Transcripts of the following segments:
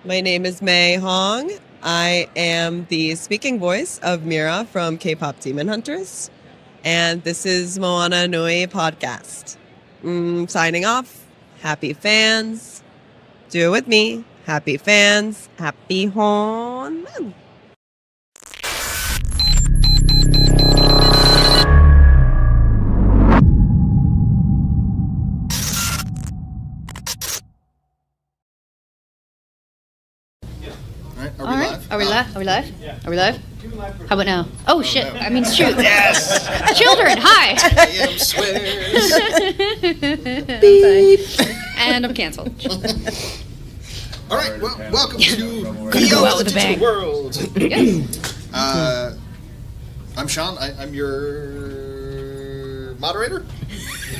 My name is May Hong. I am the speaking voice of Mira from K-pop Demon Hunters. And this is Moana Nui podcast. Signing off. Happy fans. Do it with me. Happy fans. Happy Hon. All right. Are we live? Are we live? Yeah. Are we live? How about now? Oh shit! no. I mean, shoot. Yes! Children, hi. I am swears. Beep. And I'm canceled. All right, well, welcome to Gonna go out the with a bang. Digital World. Yeah. I'm Sean. I'm your moderator.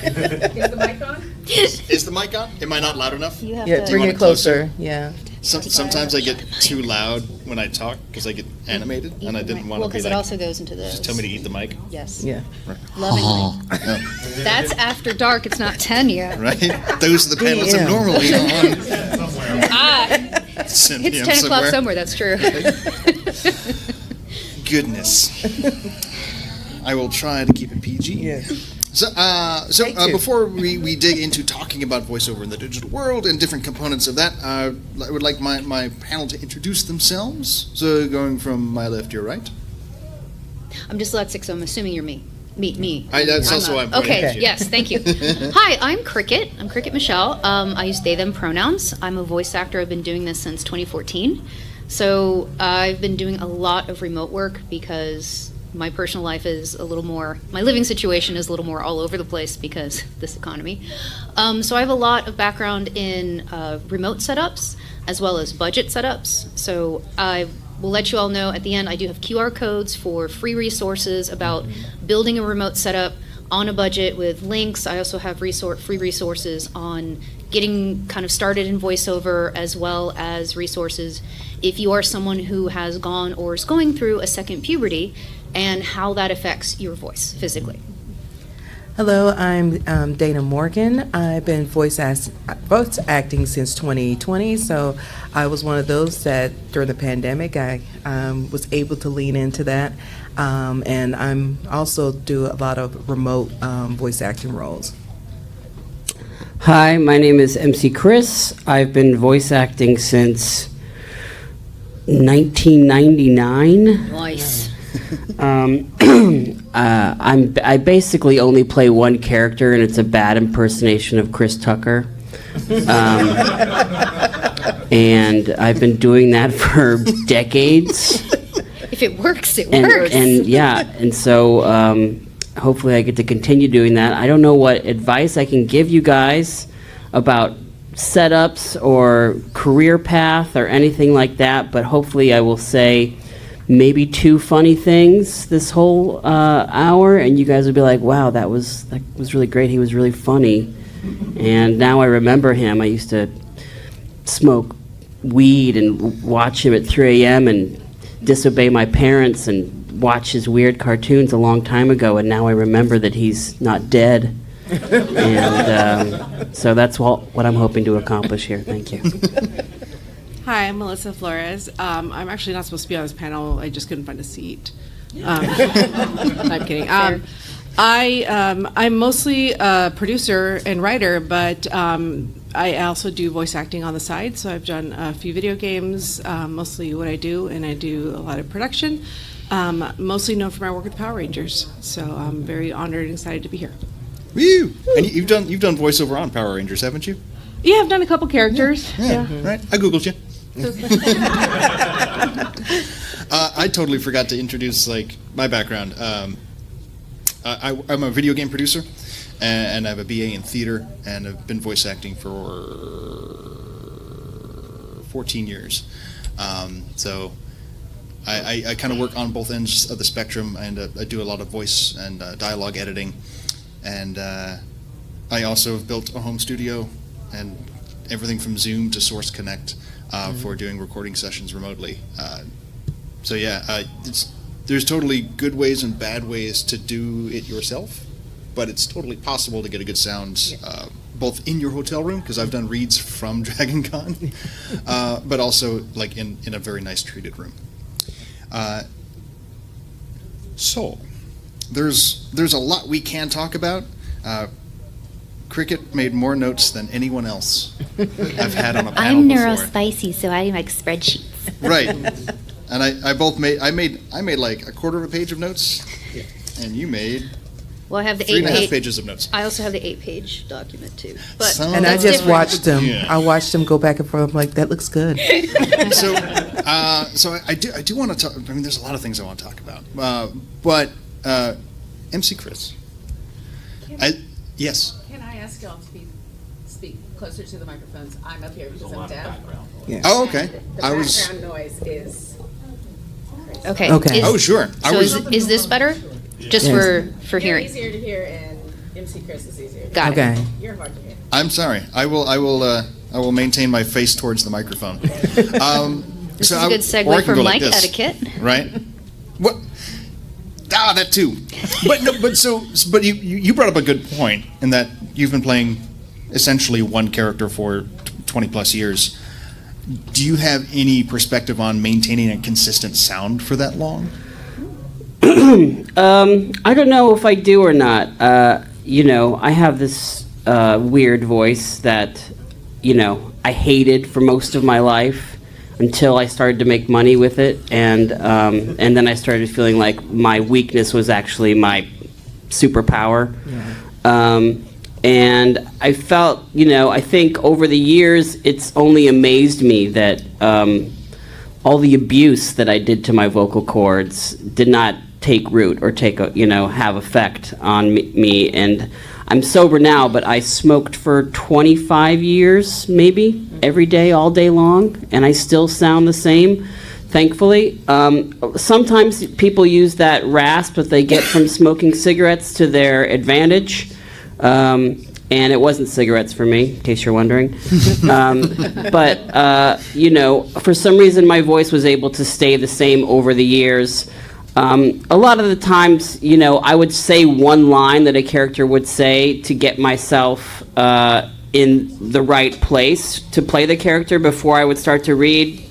Is the mic on? Is the mic on? Am I not loud enough? You have Yeah, to. bring it closer. Yeah. Sometimes I get too loud when I talk because I get animated, and I didn't want Well, to be because it like, also goes into the. just tell me to eat the mic, Yes. Yeah. Lovingly. No, That's after dark. It's not 10 yet. right? Those are the panels I'm Yeah. normally on. Ah, Send it's me 10 o'clock somewhere. That's true. Goodness. I will try to keep it PG. Yes. So, Thank you. before we dig into talking about voiceover in the digital world and different components of that, I would like my panel to introduce themselves. So, going from my left to your right. I'm dyslexic, so I'm assuming you're me. Me. That's I'm also not. why I'm pointing Okay, at you. yes, thank you. Hi, I'm Cricket. I'm Cricket Michelle. I use they, them pronouns. I'm a voice actor. I've been doing this since 2014. So I've been doing a lot of remote work because my personal life is a little more, my living situation is a little more all over the place because this economy. So I have a lot of background in remote setups as well as budget setups. So I will let you all know at the end, I do have QR codes for free resources about building a remote setup on a budget with links. I also have free resources on getting kind of started in voiceover, as well as resources if you are someone who has gone or is going through a second puberty and how that affects your voice physically. Hello, I'm Dana Morgan. I've been voice acting since 2020, so I was one of those that during the pandemic I was able to lean into that, and I'm also do a lot of remote voice acting roles. Hi, my name is MC Chris. I've been voice acting since 1999. Nice. I basically only play one character, and it's a bad impersonation of Chris Tucker. And I've been doing that for decades. If it works, it works. And so hopefully I get to continue doing that. I don't know what advice I can give you guys about setups or career path or anything like that, but hopefully I will say maybe two funny things this whole hour, and you guys will be like, wow, that was really great. He was really funny. And now I remember him. I used to smoke weed and watch him at 3 a.m. and disobey my parents and watch his weird cartoons a long time ago, and now I remember that he's not dead. And so that's what I'm hoping to accomplish here. Thank you. Hi, I'm Melissa Flores. I'm actually not supposed to be on this panel. I just couldn't find a seat. I'm kidding. I'm mostly a producer and writer, but I also do voice acting on the side. So I've done a few video games, mostly what I do, and I do a lot of production. Mostly known for my work with Power Rangers. So I'm very honored and excited to be here. Woo! And you've done voiceover on Power Rangers, haven't you? Yeah, I've done a couple characters. Yeah. Right. I googled you. I totally forgot to introduce my background. I'm a video game producer, and I have a BA in theater, and I've been voice acting for 14 years. So I kind of work on both ends of the spectrum, and I do a lot of voice and dialogue editing, and I also have built a home studio and everything from Zoom to Source Connect for doing recording sessions remotely. So yeah, there's totally good ways and bad ways to do it yourself, but it's totally possible to get a good sound both in your hotel room, because I've done reads from Dragon Con, but also like in a very nice treated room. So there's a lot we can talk about. Cricket made more notes than anyone else I've had on a panel I'm before. neurospicy, so I like spreadsheets. Right. And I made like a quarter of a page of notes, and you made Well, I have the 3.5 pages of notes. I also have the 8-page document too. But Some- And I that's just different. watched them. Yeah. I watched them go back and forth. I'm like, that looks good. So, I do want to talk. I mean, there's a lot of things I want to talk about. But MC Chris, yes. Can I ask y'all to speak closer to the microphones? I'm up here because I'm deaf. Oh, okay. The background noise is crazy. Okay. Okay. Is- Oh, sure. So is this better? Just Yes. for You're hearing. easier to hear, and MC Chris is easier. Got it. Okay. You're hard to hear. I'm sorry. I will maintain my face towards the microphone. This is a good segue for mic etiquette. Right? What? That too. But you brought up a good point in that you've been playing essentially one character for 20 plus years. Do you have any perspective on maintaining a consistent sound for that long? I don't know if I do or not. I have this weird voice that, I hated for most of my life until I started to make money with it, and then I started feeling like my weakness was actually my superpower. And I felt, I think over the years, it's only amazed me that all the abuse that I did to my vocal cords did not take root or have effect on me. And I'm sober now, but I smoked for 25 years, maybe, every day, all day long, and I still sound the same, thankfully. Sometimes people use that rasp that they get from smoking cigarettes to their advantage. And it wasn't cigarettes for me, in case you're wondering. But for some reason my voice was able to stay the same over the years. A lot of the times, I would say one line that a character would say to get myself in the right place to play the character before I would start to read.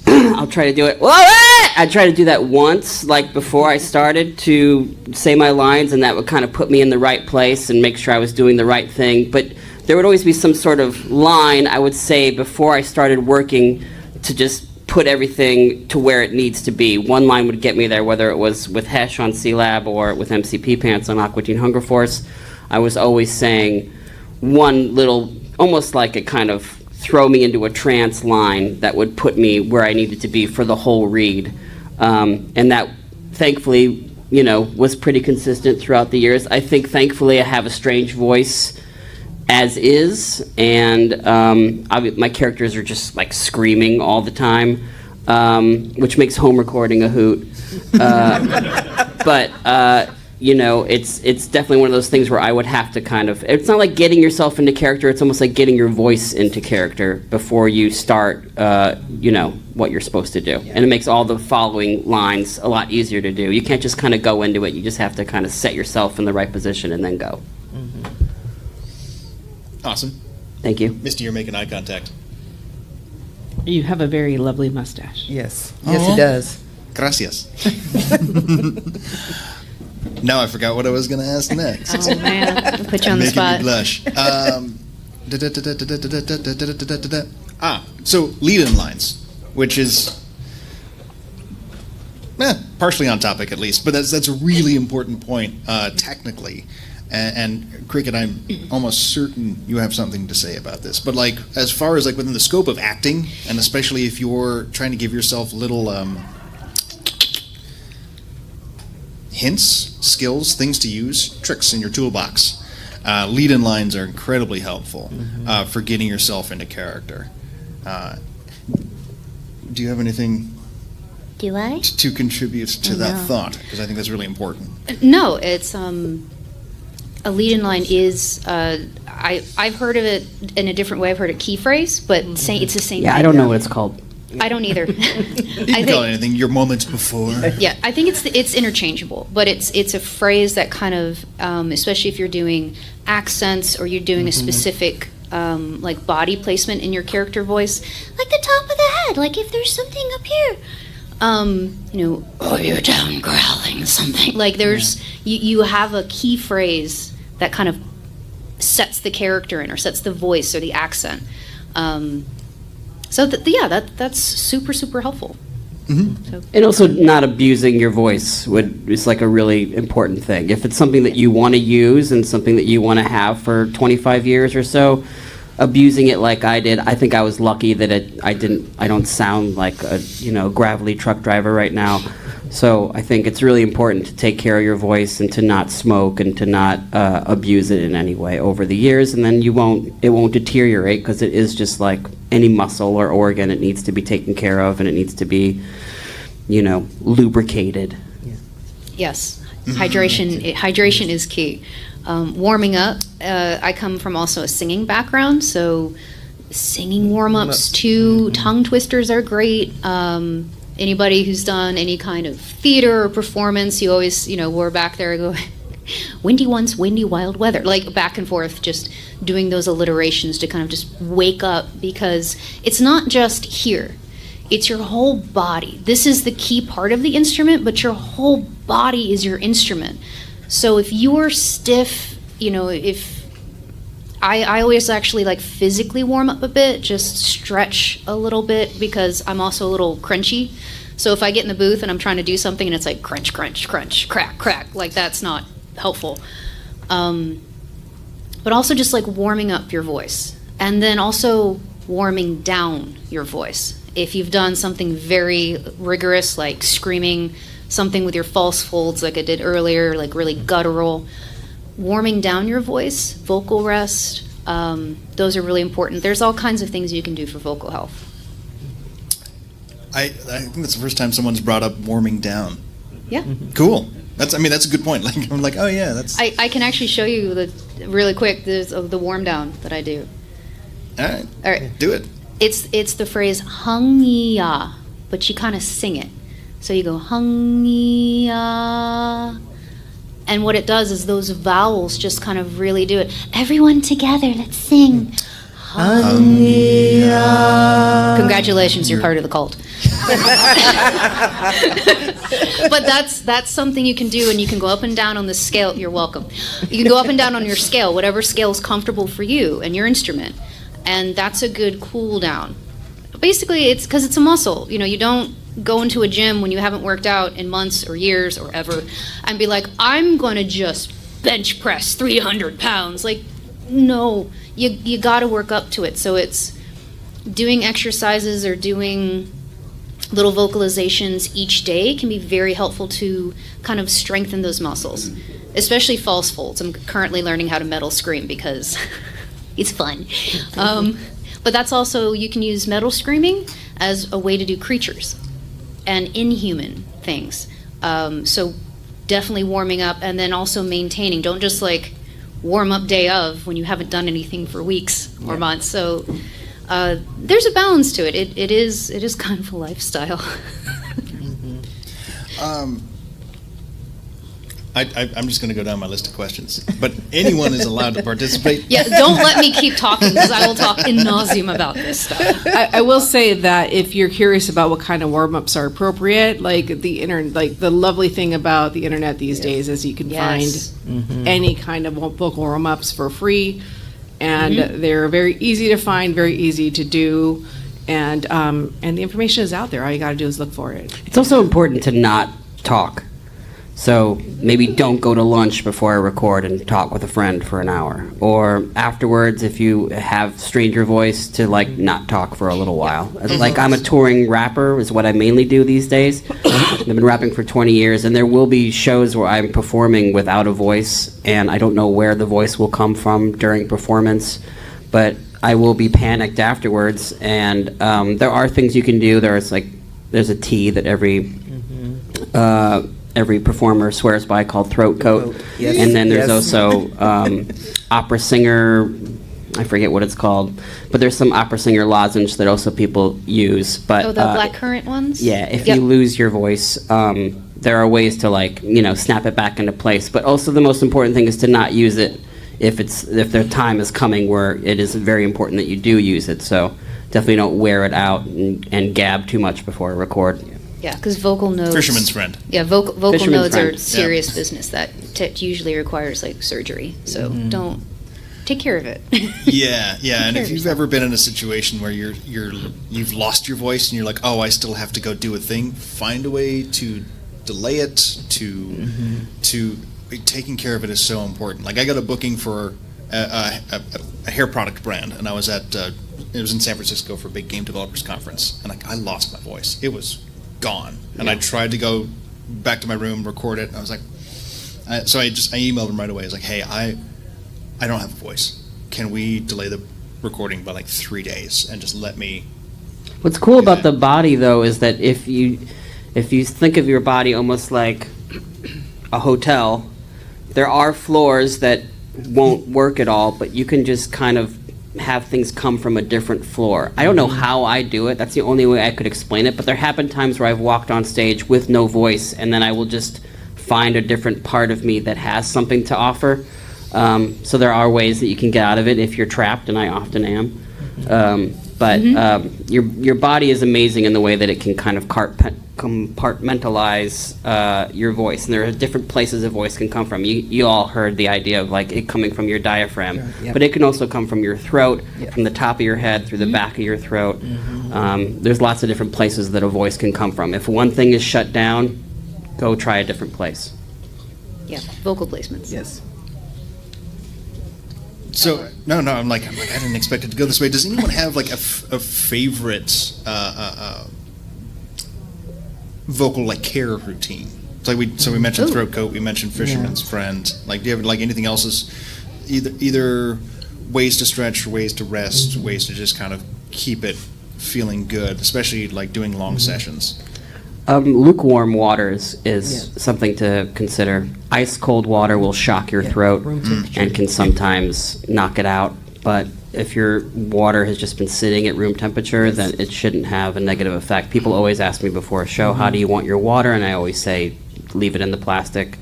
I'll try to do it. I tried to do that once, like before I started to say my lines, and that would kind of put me in the right place and make sure I was doing the right thing. But there would always be some sort of line I would say before I started working to just put everything to where it needs to be. One line would get me there, whether it was with Hesh on C-Lab or with MCP Pants on Aqua Teen Hunger Force. I was always saying one little, almost like a kind of throw me into a trance line that would put me where I needed to be for the whole read. And that, thankfully, was pretty consistent throughout the years. I think, thankfully, I have a strange voice as is, and my characters are just like screaming all the time, which makes home recording a hoot. But it's definitely one of those things where I would have to kind of. It's not like getting yourself into character. It's almost like getting your voice into character before you start. What you're supposed to do, and it makes all the following lines a lot easier to do. You can't just kind of go into it. You just have to kind of set yourself in the right position and then go. Awesome. Thank you. Misty, you're making eye contact. You have a very lovely mustache. Yes. Yes, it does. Gracias. Now I forgot what I was going to ask next. Oh man, I'll put you on the Making spot. me blush. So lead-in lines, which is partially on topic at least, but that's a really important point technically. And Cricket, I'm almost certain you have something to say about this. But like, as far as like within the scope of acting, and especially if you're trying to give yourself little hints, skills, things to use, tricks in your toolbox, lead-in lines are incredibly helpful for getting yourself into character. Do you have anything Do I? to contribute to that thought? Because I think that's really important. No, it's a lead-in line is I've heard of it in a different way. I've heard it key phrase, but it's the same. Yeah, thing. I don't know what it's called. I don't either. You can call it anything. Your moments before. Yeah, I think it's interchangeable, but it's a phrase that kind of, especially if you're doing accents or you're doing a specific like body placement in your character voice, like the top of the head, like if there's something up here, or you're down growling something. Like there's you have a key phrase that kind of sets the character in or sets the voice or the accent. So that's super, super helpful. So. And also not abusing your voice is like a really important thing. If it's something that you want to use and something that you want to have for 25 years or so, abusing it like I did, I think I was lucky that I don't sound like a gravelly truck driver right now. So I think it's really important to take care of your voice and to not smoke and to not abuse it in any way over the years, and then it won't deteriorate, because it is just like any muscle or organ. It needs to be taken care of, and it needs to be, lubricated. Yes, hydration is key. Warming up. I come from also a singing background, so singing warm-ups too. Tongue twisters are great. Anybody who's done any kind of theater or performance, you always, we're back there go, windy once, windy wild weather, like back and forth, just doing those alliterations to kind of just wake up, because it's not just here, it's your whole body. This is the key part of the instrument, but your whole body is your instrument. So if you're stiff, if I always actually like physically warm up a bit, just stretch a little bit, because I'm also a little crunchy. So if I get in the booth and I'm trying to do something and it's like crunch, crunch, crunch, crack, crack, like that's not helpful. But also just like warming up your voice, and then also warming down your voice. If you've done something very rigorous, like screaming something with your false folds like I did earlier, like really guttural, warming down your voice, vocal rest, those are really important. There's all kinds of things you can do for vocal health. I think that's the first time someone's brought up warming down. Yeah. Cool. That's a good point. Like I'm like, oh yeah, that's. I can actually show you really quick the warm down that I do. All right. All right. Do it. It's the phrase hung-ya, but you kind of sing it. So you go hung-ya. And what it does is those vowels just kind of really do it. Everyone together, let's sing. Hung-ya. Congratulations, you're part of the cult. But that's something you can do, and you can go up and down on the scale. You're welcome. You can go up and down on your scale, whatever scale is comfortable for you and your instrument. And that's a good cool down. Basically, it's because it's a muscle. You don't go into a gym when you haven't worked out in months or years or ever and be like, I'm going to just bench press 300 pounds. Like, no, you got to work up to it. So it's doing exercises or doing little vocalizations each day can be very helpful to kind of strengthen those muscles, especially false folds. I'm currently learning how to metal scream because it's fun. But that's also, you can use metal screaming as a way to do creatures and inhuman things. So definitely warming up, and then also maintaining. Don't just like warm up day of when you haven't done anything for weeks or months. So there's a balance to it. It is kind of a lifestyle. I'm just going to go down my list of questions, but anyone is allowed to participate. Yeah, don't let me keep talking, because I will talk in nauseam about this stuff. I will say that if you're curious about what kind of warm-ups are appropriate, like the lovely thing about the internet these days is you can find any kind of vocal warm-ups for free, and they're very easy to find, very easy to do, and the information is out there. All you got to do is look for it. It's also important to not talk. So maybe don't go to lunch before I record and talk with a friend for an hour. Or afterwards, if you have stranger voice, to like not talk for a little while. Like I'm a touring rapper is what I mainly do these days. I've been rapping for 20 years, and there will be shows where I'm performing without a voice, and I don't know where the voice will come from during performance, but I will be panicked afterwards. And there are things you can do. There's a tea that every performer swears by called throat coat. Yes. And then there's also opera singer I forget what it's called, but there's some opera singer lozenge that also people use. But Oh, the blackcurrant ones? yeah, if Yep. you lose your voice, there are ways to snap it back into place. But also the most important thing is to not use it if their time is coming where it is very important that you do use it. So definitely don't wear it out and gab too much before a record. Yeah, because vocal nodes. Fisherman's friend. Yeah, vocal Fisherman's nodes friend. are serious business that usually requires like surgery. So don't take care of it. Yeah, and care if of you've ever been in a situation where you've lost your voice and you're like, oh, I still have to go do a thing, find a way to delay it. To taking care of it is so important. Like I got a booking for a hair product brand, and I was it was in San Francisco for a big game developers conference, and I lost my voice. It was gone, and I tried to go back to my room, record it, and I was like, so I emailed him right away. I was like, hey, I don't have a voice. Can we delay the recording by like 3 days and just let me? What's cool about that. the body, though, is that if you think of your body almost like a hotel, there are floors that won't work at all, but you can just kind of have things come from a different floor. I don't know how I do it. That's the only way I could explain it, but there have been times where I've walked on stage with no voice, and then I will just find a different part of me that has something to offer. So there are ways that you can get out of it if you're trapped, and I often am. But your body is amazing in the way that it can kind of compartmentalize your voice, and there are different places a voice can come from. You all heard the idea of like it coming from your diaphragm, but it can also come from your throat, from the top of your head, through the back of your throat. There's lots of different places that a voice can come from. If one thing is shut down, go try a different place. Yeah, vocal placements. Yes. So I'm like I didn't expect it to go this way. Does anyone have like a favorite vocal like care routine? It's like we mentioned throat coat, we mentioned fisherman's friend. Like, do you have like anything else? Is either ways to stretch, ways to rest, ways to just kind of keep it feeling good, especially like doing long sessions? Lukewarm water is something to consider. Ice cold water will shock your throat and can sometimes knock it out. But if your water has just been sitting at room temperature, then it shouldn't have a negative effect. People always ask me before a show, how do you want your water? And I always say, leave it in the plastic,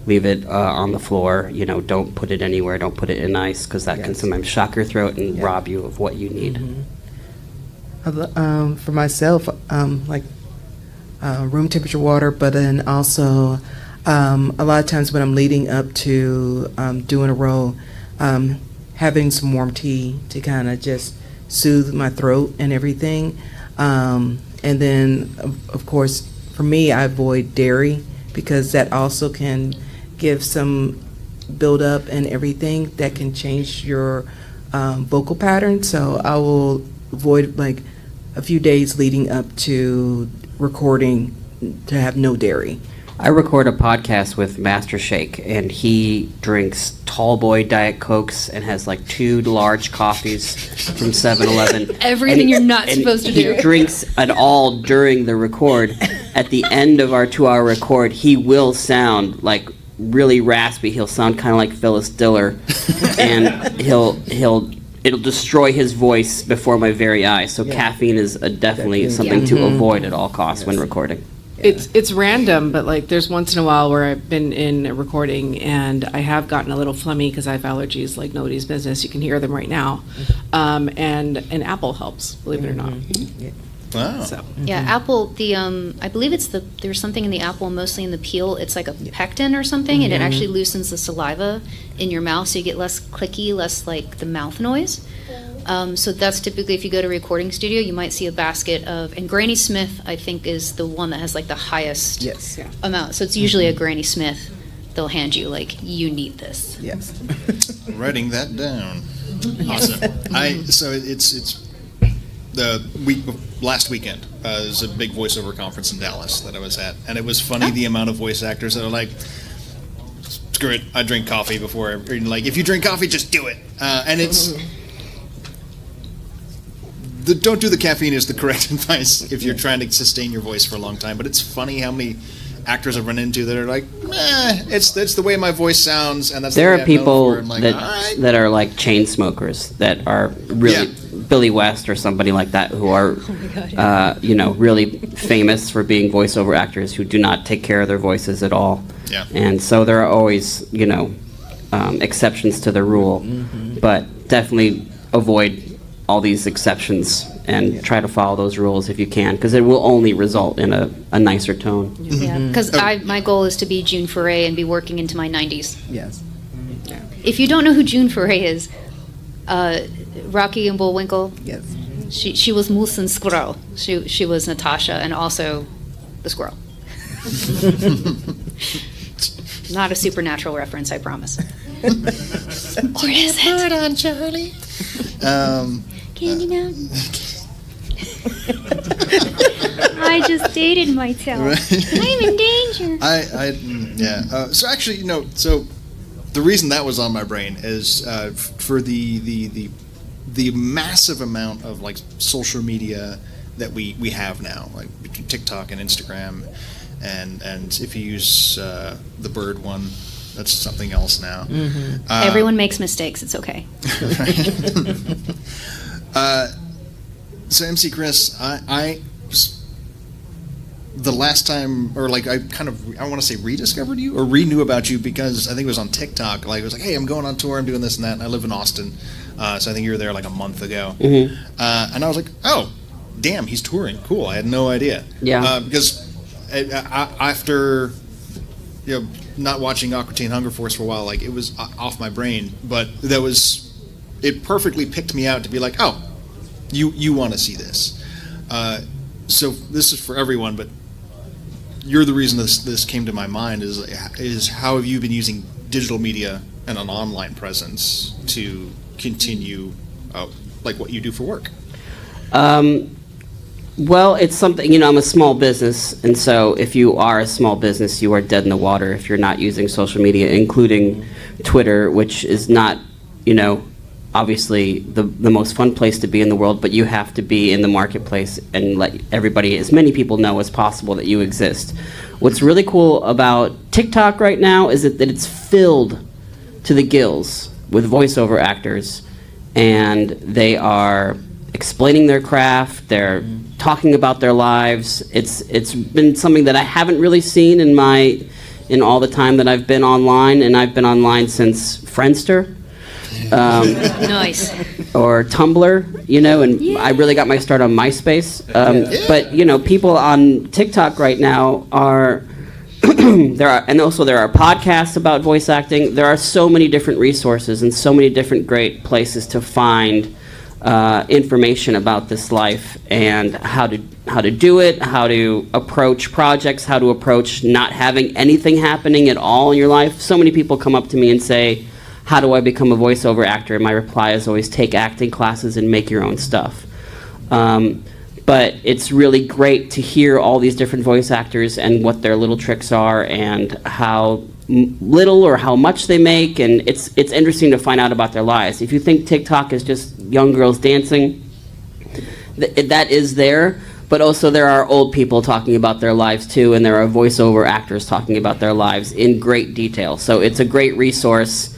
leave it on the floor. Don't put it anywhere. Don't put it in ice, because that can sometimes shock your throat and rob you of what you need. For myself, like room temperature water, but then also a lot of times when I'm leading up to doing a role, having some warm tea to kind of just soothe my throat and everything. And then, of course, for me, I avoid dairy because that also can give some buildup and everything that can change your vocal pattern. So I will avoid like a few days leading up to recording to have no dairy. I record a podcast with Master Shake, and he drinks tall boy Diet Cokes and has like 2 large coffees from 7-Eleven. Everything you're not supposed to do. He drinks it all during the record. At the end of our 2-hour record, he will sound like really raspy. He'll sound kind of like Phyllis Diller, and it'll destroy his voice before my very eyes. So caffeine is definitely something to avoid at all costs when recording. It's random, but like there's once in a while where I've been in a recording and I have gotten a little phlegmy because I have allergies like nobody's business. You can hear them right now. And an apple helps, believe it or not. Wow. So Yeah, apple, I believe there's something in the apple, mostly in the peel. It's like a pectin or something, and it actually loosens the saliva in your mouth, so you get less clicky, less like the mouth noise. So that's typically, if you go to a recording studio, you might see a basket of, and Granny Smith, I think, is the one that has like the highest amount. So it's usually a Granny Smith. They'll hand you like, you need this. Yes. Writing that down. Awesome. So it's the last weekend. There's a big voiceover conference in Dallas that I was at, and it was funny the amount of voice actors that are like, screw it, I drink coffee before. Like, if you drink coffee, just do it. And it's don't do the caffeine is the correct advice if you're trying to sustain your voice for a long time. But it's funny how many actors I've run into that are like, it's the way my voice sounds, and that's There the way are I'm known people for. I'm like, that all right. that are like chain smokers that are really Billy West or somebody like that who are really famous for being voiceover actors who do not take care of their voices at all. Yeah. And so there are always exceptions to the rule, but definitely avoid all these exceptions and try to follow those rules if you can, because it will only result in a nicer tone. Yeah, because my goal is to be June Foray and be working into my 90s. Yes. If you don't know who June Foray is, Rocky and Bullwinkle, Yes. she was Moose and Squirrel. She was Natasha and also the squirrel. Not a supernatural reference, I promise. Or is it? on, Charlie. Candy now. I just dated myself. I'm in danger. So actually, so the reason that was on my brain is for the massive amount of like social media that we have now, like between TikTok and Instagram, and if you use the bird one, that's something else now. Everyone makes mistakes. It's okay. So MC Chris, the last time, or like I want to say rediscovered you or knew about you because I think it was on TikTok. Like it was like, hey, I'm going on tour, I'm doing this and that, and I live in Austin, so I think you were there like a month ago, and I was like, oh, damn, he's touring, cool. I had no idea. Yeah. Because after not watching Aqua Teen Hunger Force for a while, like it was off my brain, but it perfectly picked me out to be like, oh, you want to see this. So this is for everyone, but you're the reason this came to my mind is how have you been using digital media and an online presence to continue like what you do for work? Well, it's something, I'm a small business, and so if you are a small business, you are dead in the water if you're not using social media, including Twitter, which is not, obviously the most fun place to be in the world, but you have to be in the marketplace and let everybody, as many people know as possible that you exist. What's really cool about TikTok right now is that it's filled to the gills with voiceover actors, and they are explaining their craft, they're talking about their lives. It's been something that I haven't really seen in all the time that I've been online, and I've been online since Friendster. Nice. Or Tumblr, and I really got my start on MySpace. But people on TikTok right now are there are podcasts about voice acting. There are so many different resources and so many different great places to find information about this life and how to do it, how to approach projects, how to approach not having anything happening at all in your life. So many people come up to me and say, how do I become a voiceover actor? And my reply is always take acting classes and make your own stuff. But it's really great to hear all these different voice actors and what their little tricks are and how little or how much they make, and it's interesting to find out about their lives. If you think TikTok is just young girls dancing, that is there, but also there are old people talking about their lives too, and there are voiceover actors talking about their lives in great detail. So it's a great resource.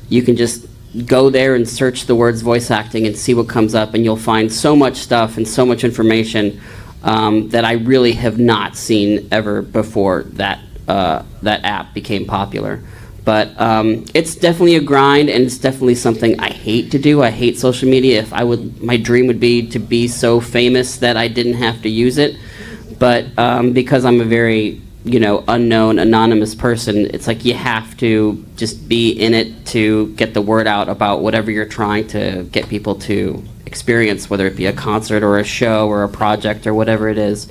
You can just go there and search the words voice acting and see what comes up, and you'll find so much stuff and so much information that I really have not seen ever before that app became popular. But it's definitely a grind, and it's definitely something I hate to do. I hate social media. My dream would be to be so famous that I didn't have to use it. But because I'm a very unknown, anonymous person, it's like you have to just be in it to get the word out about whatever you're trying to get people to experience, whether it be a concert or a show or a project or whatever it is.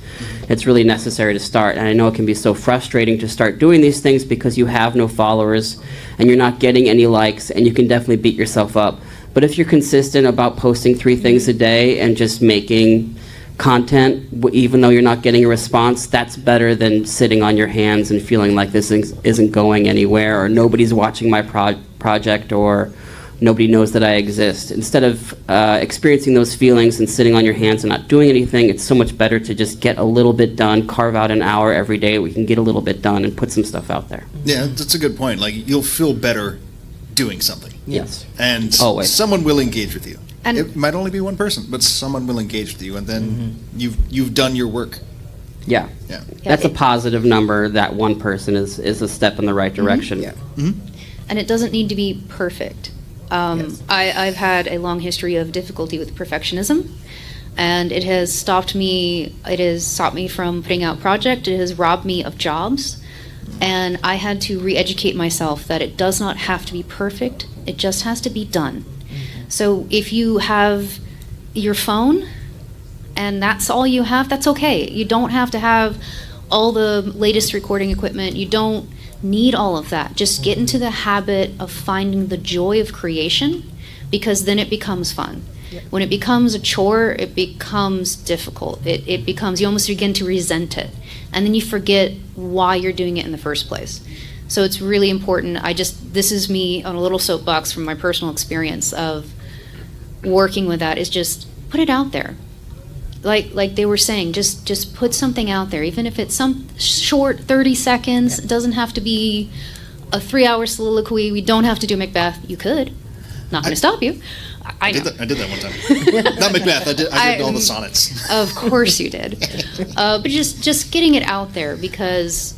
It's really necessary to start. And I know it can be so frustrating to start doing these things because you have no followers and you're not getting any likes, and you can definitely beat yourself up. But if you're consistent about posting 3 things a day and just making content, even though you're not getting a response, that's better than sitting on your hands and feeling like this isn't going anywhere, or nobody's watching my project, or nobody knows that I exist. Instead of experiencing those feelings and sitting on your hands and not doing anything, it's so much better to just get a little bit done, carve out an hour every day. We can get a little bit done and put some stuff out there. Yeah, that's a good point. Like, you'll feel better doing something. Yes. And Always. someone will engage with you. And- It might only be one person, but someone will engage with you, and then you've done your work. Yeah. Yeah. That's a positive number. That one person is a step in the right direction. Yeah. And it doesn't need to be perfect. I've had a long history of difficulty with perfectionism, and it has stopped me from putting out projects. It has robbed me of jobs, and I had to re-educate myself that it does not have to be perfect. It just has to be done. So if you have your phone and that's all you have, that's okay. You don't have to have all the latest recording equipment. You don't need all of that. Just get into the habit of finding the joy of creation, because then it becomes fun. When it becomes a chore, it becomes difficult. It becomes, you almost begin to resent it. And then you forget why you're doing it in the first place. So it's really important. This is me on a little soapbox from my personal experience of working with that, is just put it out there. Like they were saying, just put something out there, even if it's some short 30 seconds. It doesn't have to be a 3-hour soliloquy. We don't have to do Macbeth. You could. Not going to stop you. I know. I did that one time. Not Macbeth. I did all the sonnets. Of course you did. But just getting it out there, because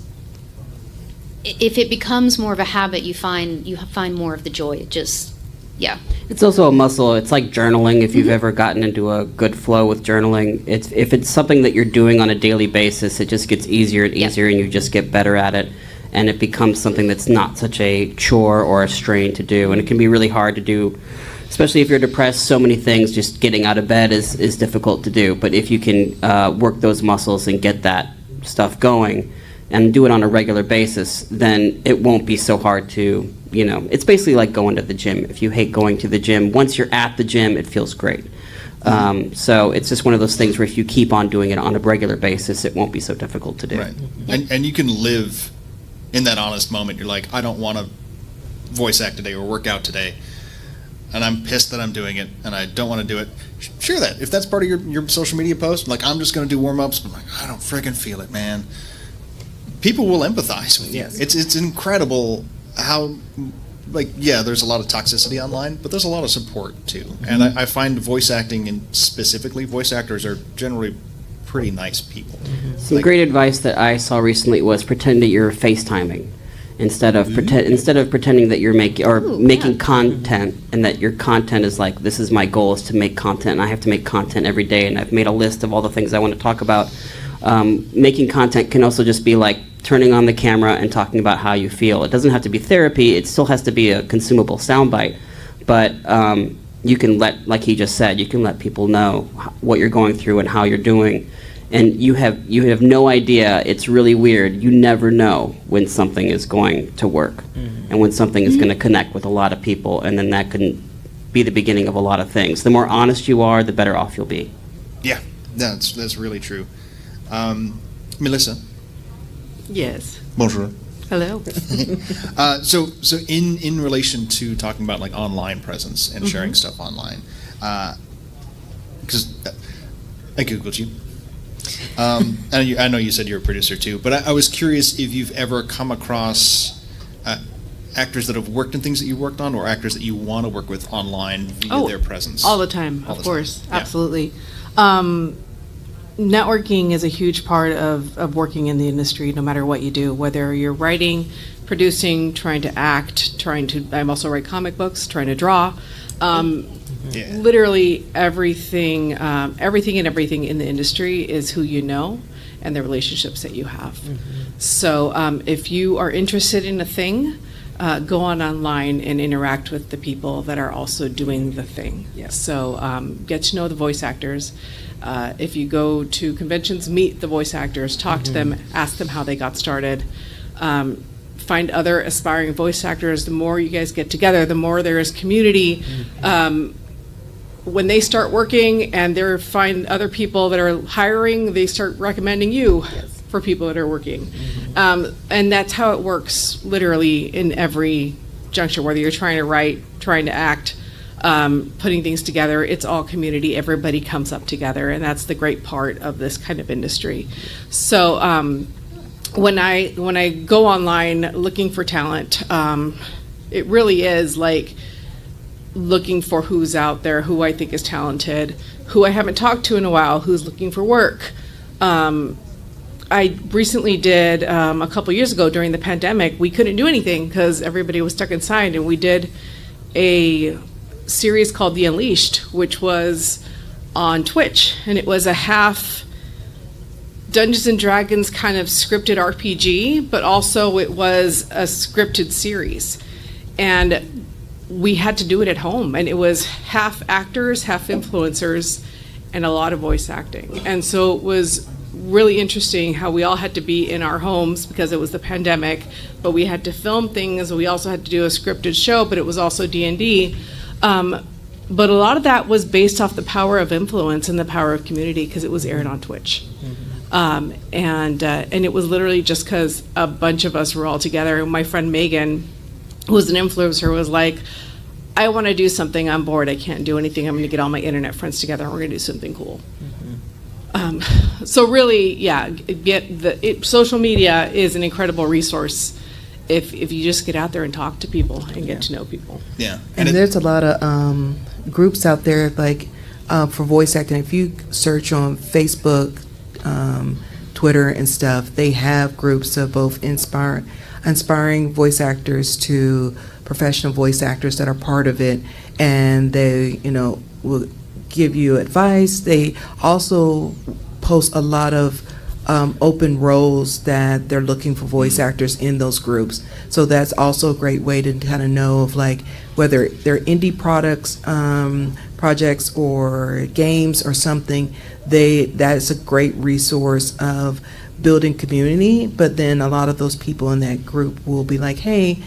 if it becomes more of a habit, you find more of the joy. It just, yeah. It's also a muscle. It's like journaling. If you've ever gotten into a good flow with journaling, if it's something that you're doing on a daily basis, it just gets easier and easier, and you just get better at it, and it becomes something that's not such a chore or a strain to do. And it can be really hard to do, especially if you're depressed. So many things, just getting out of bed is difficult to do. But if you can work those muscles and get that stuff going and do it on a regular basis, then it won't be so hard to, it's basically like going to the gym. If you hate going to the gym, once you're at the gym, it feels great. So it's just one of those things where if you keep on doing it on a regular basis, it won't be so difficult to do. Right. And you can live in that honest moment. You're like, I don't want to voice act today or work out today, and I'm pissed that I'm doing it, and I don't want to do it. Share that. If that's part of your social media post, like, I'm just going to do warm-ups, I'm like, I don't friggin' feel it, man. People will empathize with you. Yes. It's incredible how, there's a lot of toxicity online, but there's a lot of support too. And I find voice acting, and specifically voice actors, are generally pretty nice people. Some great advice that I saw recently was pretend that you're FaceTiming instead of pretending that you're making content, and that your content is like, this is my goal, is to make content, and I have to make content every day, and I've made a list of all the things I want to talk about. Making content can also just be like turning on the camera and talking about how you feel. It doesn't have to be therapy. It still has to be a consumable soundbite. But you can like he just said, you can let people know what you're going through and how you're doing. And you have no idea. It's really weird. You never know when something is going to work, and when something is going to connect with a lot of people, and then that can be the beginning of a lot of things. The more honest you are, the better off you'll be. Yeah, that's really true. Melissa. Yes. Bonjour. Hello. So in relation to talking about like online presence and sharing stuff online, because I Googled you. And I know you said you're a producer too, but I was curious if you've ever come across actors that have worked in things that you've worked on, or actors that you want to work with online via their presence. All the time, All of the course. time. Yeah. Absolutely. Networking is a huge part of working in the industry, no matter what you do, whether you're writing, producing, trying to act, I also write comic books, trying to draw. Literally everything and everything in the industry is who you know and the relationships that you have. So if you are interested in a thing, go online and interact with the people that are also doing the thing. So get to know the voice actors. If you go to conventions, meet the voice actors, talk to them, ask them how they got started. Find other aspiring voice actors. The more you guys get together, the more there is community. When they start working and they find other people that are hiring, they start recommending you for people that are working. And that's how it works literally in every juncture, whether you're trying to write trying to act, putting things together. It's all community. Everybody comes up together, and that's the great part of this kind of industry. So when I go online looking for talent, it really is like looking for who's out there, who I think is talented, who I haven't talked to in a while, who's looking for work. I recently did, a couple years ago during the pandemic, we couldn't do anything because everybody was stuck inside, and we did a series called The Unleashed, which was on Twitch, and it was a half Dungeons and Dragons kind of scripted RPG, but also it was a scripted series. And we had to do it at home, and it was half actors, half influencers, and a lot of voice acting. And so it was really interesting how we all had to be in our homes because it was the pandemic, but we had to film things. We also had to do a scripted show, but it was also D&D. But a lot of that was based off the power of influence and the power of community because it was aired on Twitch. And it was literally just because a bunch of us were all together. My friend Megan, who was an influencer, was like, I want to do something. I'm bored. I can't do anything. I'm going to get all my internet friends together and we're going to do something cool. So really, yeah, social media is an incredible resource if you just get out there and talk to people and get to know people. Yeah. And there's a lot of groups out there, like for voice acting. If you search on Facebook, Twitter and stuff, they have groups of both inspiring voice actors to professional voice actors that are part of it, and they, will give you advice. They also post a lot of open roles that they're looking for voice actors in those groups. So that's also a great way to kind of know of like whether they're indie projects or games or something. That is a great resource of building community. But then a lot of those people in that group will be like, hey,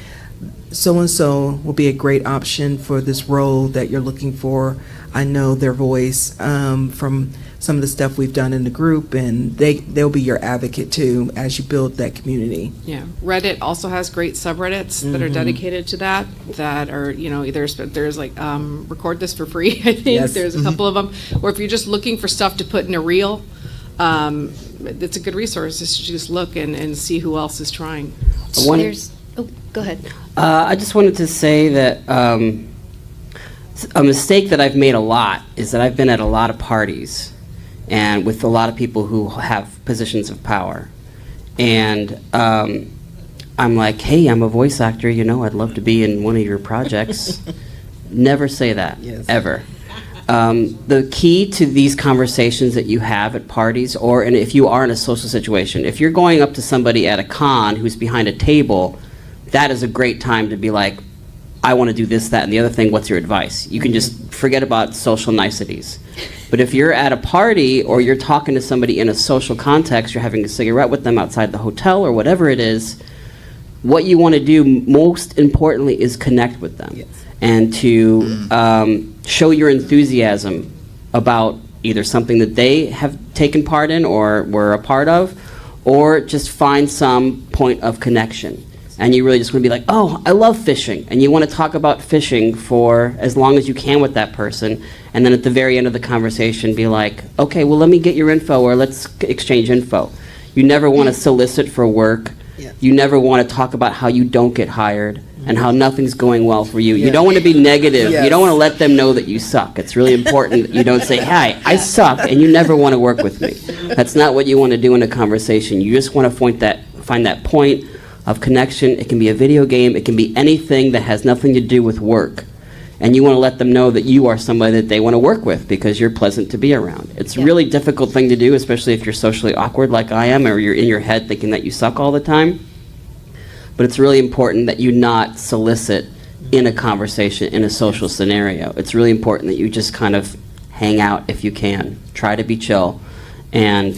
so-and-so will be a great option for this role that you're looking for. I know their voice from some of the stuff we've done in the group, and they'll be your advocate too as you build that community. Yeah, Reddit also has great subreddits that are dedicated to that are, either there's like record this for free, I think. Yes. There's a couple of them, or if you're just looking for stuff to put in a reel, it's a good resource to just look and see who else is trying. Go ahead. I just wanted to say that a mistake that I've made a lot is that I've been at a lot of parties and with a lot of people who have positions of power. And I'm like, hey, I'm a voice actor, I'd love to be in one of your projects. Never say that, ever. The key to these conversations that you have at parties, and if you are in a social situation, if you're going up to somebody at a con who's behind a table, that is a great time to be like, I want to do this, that, and the other thing, what's your advice? You can just forget about social niceties. But if you're at a party or you're talking to somebody in a social context, you're having a cigarette with them outside the hotel or whatever it is, what you want to do most importantly is connect with them. Yes. And to show your enthusiasm about either something that they have taken part in or were a part of, or just find some point of connection. And you really just want to be like, oh, I love fishing. And you want to talk about fishing for as long as you can with that person. And then at the very end of the conversation, be like, okay, well, let me get your info or let's exchange info. You never want to solicit for work. Yeah. You never want to talk about how you don't get hired and how nothing's going well for you. You don't want to be negative. Yes. You don't want to let them know that you suck. It's really important that you don't say, hi, I suck, and you never want to work with me. That's not what you want to do in a conversation. You just want to find that point of connection. It can be a video game. It can be anything that has nothing to do with work. And you want to let them know that you are somebody that they want to work with because you're pleasant to be around. It's a really difficult thing to do, especially if you're socially awkward like I am, or you're in your head thinking that you suck all the time. But it's really important that you not solicit in a conversation, in a social scenario. It's really important that you just kind of hang out if you can. Try to be chill and,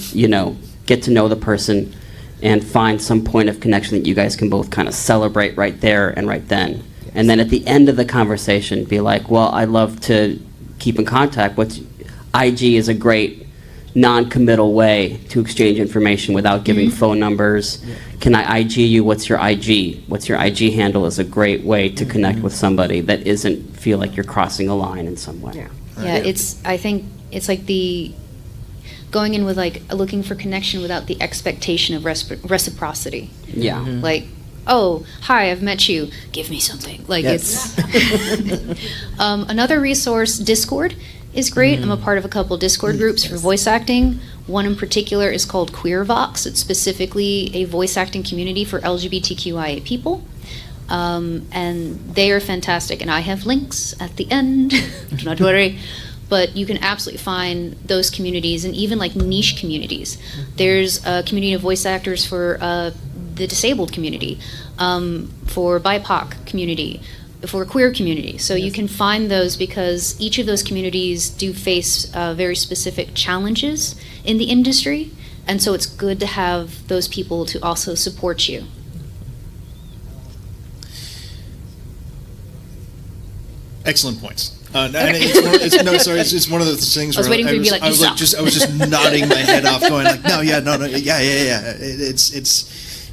get to know the person and find some point of connection that you guys can both kind of celebrate right there and right then. Yes. And then at the end of the conversation, be like, well, I'd love to keep in contact. IG is a great, non-committal way to exchange information without giving phone numbers. Can I IG you? What's your IG? What's your IG handle is a great way to connect with somebody that isn't feel like you're crossing a line in some way. Yeah. Yeah, I think it's like the going in with like looking for connection without the expectation of reciprocity. Yeah. Like, oh, hi, I've met you. Give me something. Like Yes. it's another resource. Discord is great. I'm a part of a couple Discord groups for voice acting. One in particular is called QueerVox. It's specifically a voice acting community for LGBTQIA people. And they are fantastic. And I have links at the end. Do not worry. But you can absolutely find those communities and even like niche communities. There's a community of voice actors for the disabled community, for BIPOC community, for queer community. So you can find those because each of those communities do face very specific challenges in the industry. And so it's good to have those people to also support you. Excellent points. And it's one of those things I was where waiting for you to be like, I was "You like, I was just nodding my head off, going like, no. It's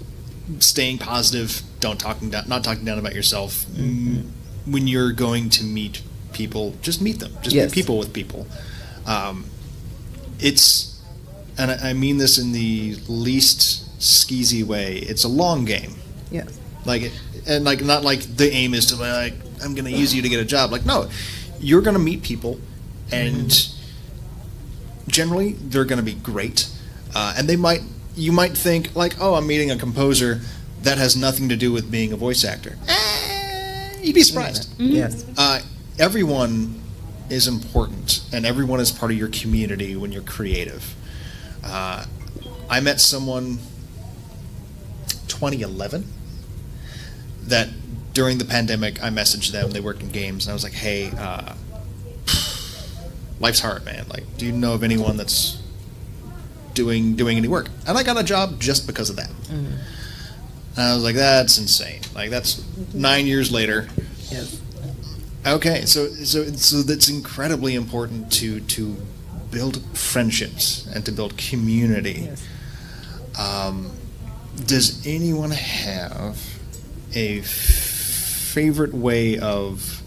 staying positive. Not talking down about yourself. When you're going to meet people, just meet them. Just Yes. meet people with people. And I mean this in the least skeezy way. It's a long game. Yes. Not like the aim is to like, I'm going to use you to get a job. Like, no, you're going to meet people, and generally they're going to be great. And you might think like, oh, I'm meeting a composer that has nothing to do with being a voice actor. You'd be surprised. Yes. Everyone is important, and everyone is part of your community when you're creative. I met someone 2011 that during the pandemic I messaged them. They worked in games, and I was like, hey, life's hard, man. Like, do you know of anyone that's doing any work? And I got a job just because of that. And I was like, that's insane. Like, that's 9 years later. Yes. Okay, so that's incredibly important to build friendships and to build community. Yes. Does anyone have a favorite way of,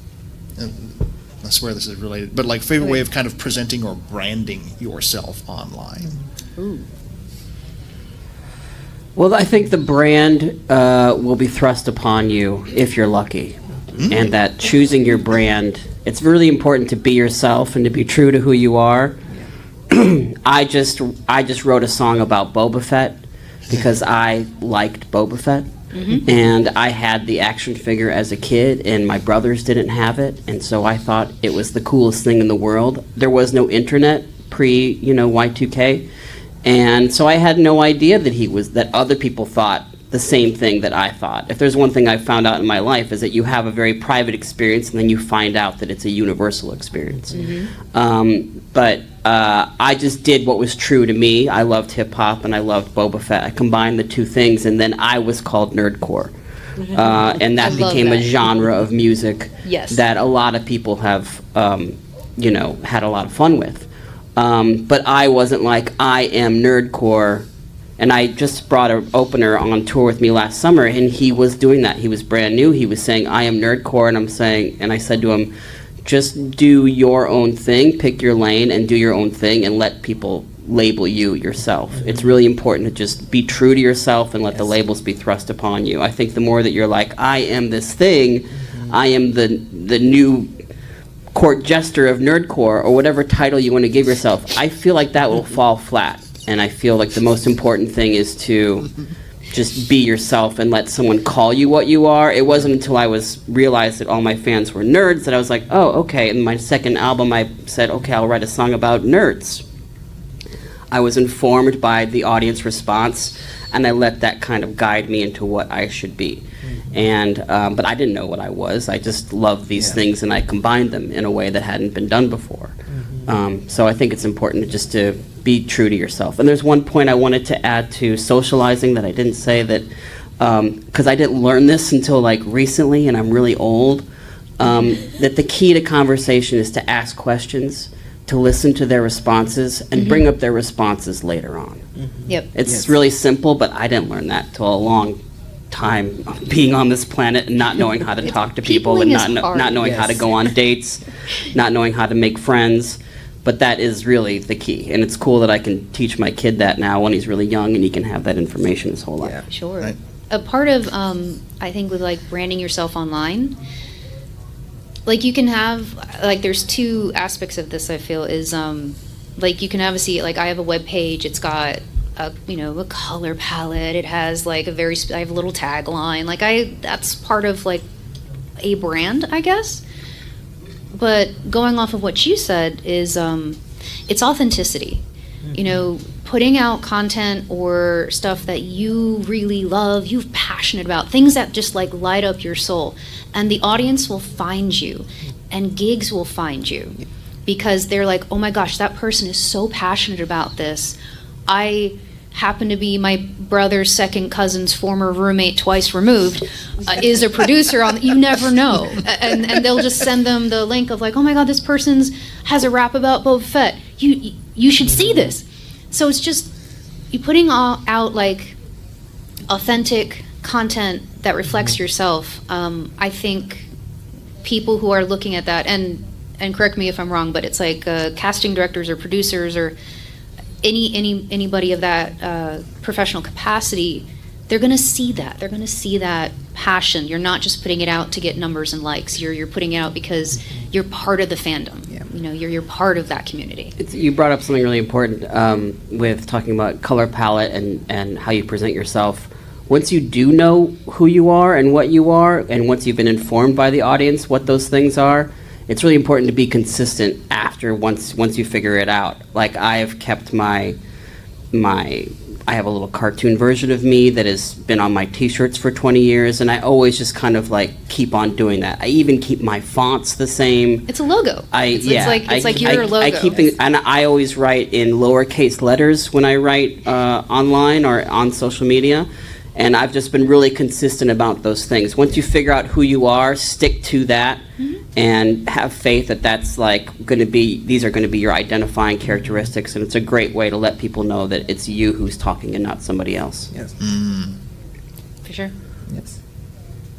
I swear this is related, but like favorite way of kind of presenting or branding yourself online? Ooh. Well, I think the brand will be thrust upon you if you're lucky. And that choosing your brand, it's really important to be yourself and to be true to who you are. I just wrote a song about Boba Fett because I liked Boba Fett. And I had the action figure as a kid, and my brothers didn't have it, and so I thought it was the coolest thing in the world. There was no internet pre, Y2K, and so I had no idea that other people thought the same thing that I thought. If there's one thing I've found out in my life is that you have a very private experience, and then you find out that it's a universal experience. But I just did what was true to me. I loved hip-hop and I loved Boba Fett. I combined the two things, and then I was called nerdcore. And that became a genre of music that a lot of people have, had a lot of fun with. But I wasn't like, I am nerdcore. And I just brought an opener on tour with me last summer, and he was doing that. He was brand new. He was saying, I am nerdcore, and I said to him, just do your own thing, pick your lane, and do your own thing, and let people label you yourself. It's really important to just be true to yourself and let the labels be thrust upon you. I think the more that you're like, I am this thing, I am the new court jester of nerdcore, or whatever title you want to give yourself, I feel like that will fall flat. And I feel like the most important thing is to just be yourself and let someone call you what you are. It wasn't until I realized that all my fans were nerds that I was like, oh, okay. In my second album, I said, okay, I'll write a song about nerds. I was informed by the audience response, and I let that kind of guide me into what I should be. And but I didn't know what I was. I just loved these things, and I combined them in a way that hadn't been done before. So I think it's important just to be true to yourself. And there's one point I wanted to add to socializing that I didn't say, that because I didn't learn this until like recently, and I'm really old, that the key to conversation is to ask questions. to listen to their responses and bring up their responses later on. Yep. It's really simple, but I didn't learn that till a long time of being on this planet and not knowing how to talk to people and peopling is hard. not knowing how to Yes. go on dates, not knowing how to make friends. But that is really the key. And it's cool that I can teach my kid that now when he's really young and he can have that information his whole life. Yeah. Sure. Right. A part of, I think, with like branding yourself online, like you can have, like there's two aspects of this, I feel, is like you can obviously, like I have a web page, it's got a, a color palette, it has like I have a little tagline, like that's part of like a brand, I guess. But going off of what you said is, it's authenticity. Putting out content or stuff that you really love, you're passionate about, things that just like light up your soul. And the audience will find you, and gigs will find you, because they're like, oh my gosh, that person is so passionate about this. I happen to be my brother's second cousin's former roommate twice removed, is a producer on, you never know. And they'll just send them the link of like, oh my God, this person's has a rap about Boba Fett. You should see this. So it's just, you putting out like authentic content that reflects yourself. I think people who are looking at that, and correct me if I'm wrong, but it's like casting directors or producers or anybody of that professional capacity, they're going to see that. They're going to see that passion. You're not just putting it out to get numbers and likes. You're putting it out because you're part of the fandom. Yeah. You're part of that community. You brought up something really important with talking about color palette and how you present yourself. Once you do know who you are and what you are, and once you've been informed by the audience what those things are, it's really important to be consistent after once you figure it out. Like I have kept I have a little cartoon version of me that has been on my t-shirts for 20 years, and I always just kind of like keep on doing that. I even keep my fonts the same. It's a logo. It's like your logo. I keep things, and I always write in lowercase letters when I write online or on social media. And I've just been really consistent about those things. Once you figure out who you are, stick to that, and have faith that that's like these are going to be your identifying characteristics. And it's a great way to let people know that it's you who's talking and not somebody else. Yes. For sure. Yes.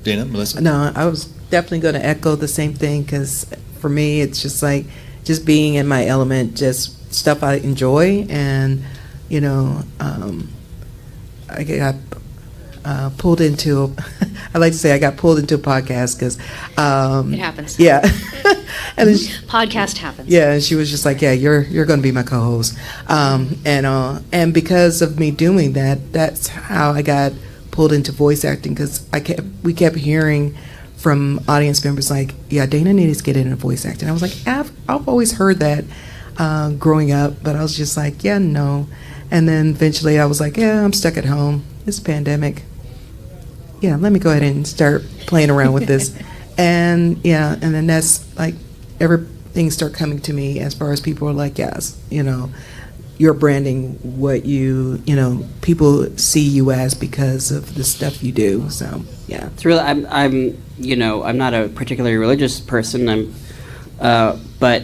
Dana, Melissa? No, I was definitely going to echo the same thing, because for me, it's just like just being in my element, just stuff I enjoy. And, I got pulled into, I like to say I got pulled into a podcast because. It happens. Yeah. And then Podcast happens. yeah, and she was just like, yeah, you're going to be my co-host. And because of me doing that, that's how I got pulled into voice acting, because we kept hearing from audience members like, yeah, Dana needs to get into voice acting. I was like, I've always heard that growing up, but I was just like, yeah, no. And then eventually I was like, yeah, I'm stuck at home. It's a pandemic. Yeah, let me go ahead and start playing around with this. And then that's like everything start coming to me as far as people are like, yes, you're branding what people see you as because of the stuff you do. So yeah, It's really I'm not a particularly religious person. But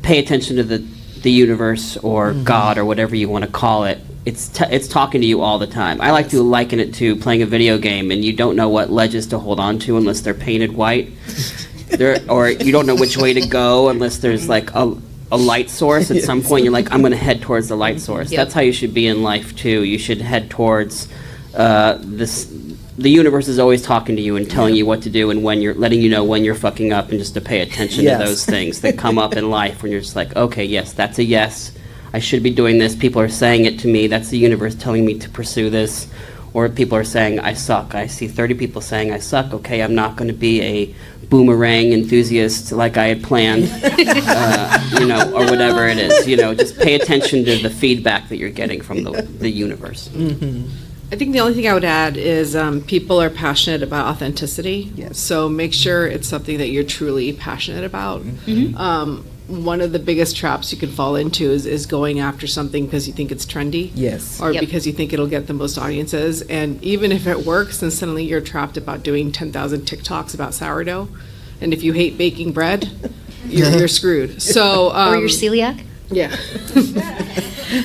pay attention to the universe or God or whatever you want to call it. It's talking to you all the time. I like to liken it to playing a video game, and you don't know what ledges to hold on to unless they're painted white, or you don't know which way to go unless there's like a light source. At some point, you're like, I'm going to head towards the light source. Yep. That's how you should be in life too. You should head towards this. The universe is always talking to you and telling you what to do, and when you're letting you know when you're fucking up, and just to pay attention Yes. to those things that come up in life when you're just like, okay, yes, that's a yes. I should be doing this. People are saying it to me. That's the universe telling me to pursue this. Or people are saying, I suck. I see 30 people saying I suck. Okay, I'm not going to be a boomerang enthusiast like I had planned, or whatever it is. Just pay attention to the feedback that you're getting from the universe. I think the only thing I would add is people are passionate about authenticity. Yes. So make sure it's something that you're truly passionate about. One of the biggest traps you can fall into is going after something because you think it's trendy. Yes. Or Yep. because you think it'll get the most audiences. And even if it works, then suddenly you're trapped about doing 10,000 TikToks about sourdough. And if you hate baking bread, you're screwed. So Or your celiac? yeah.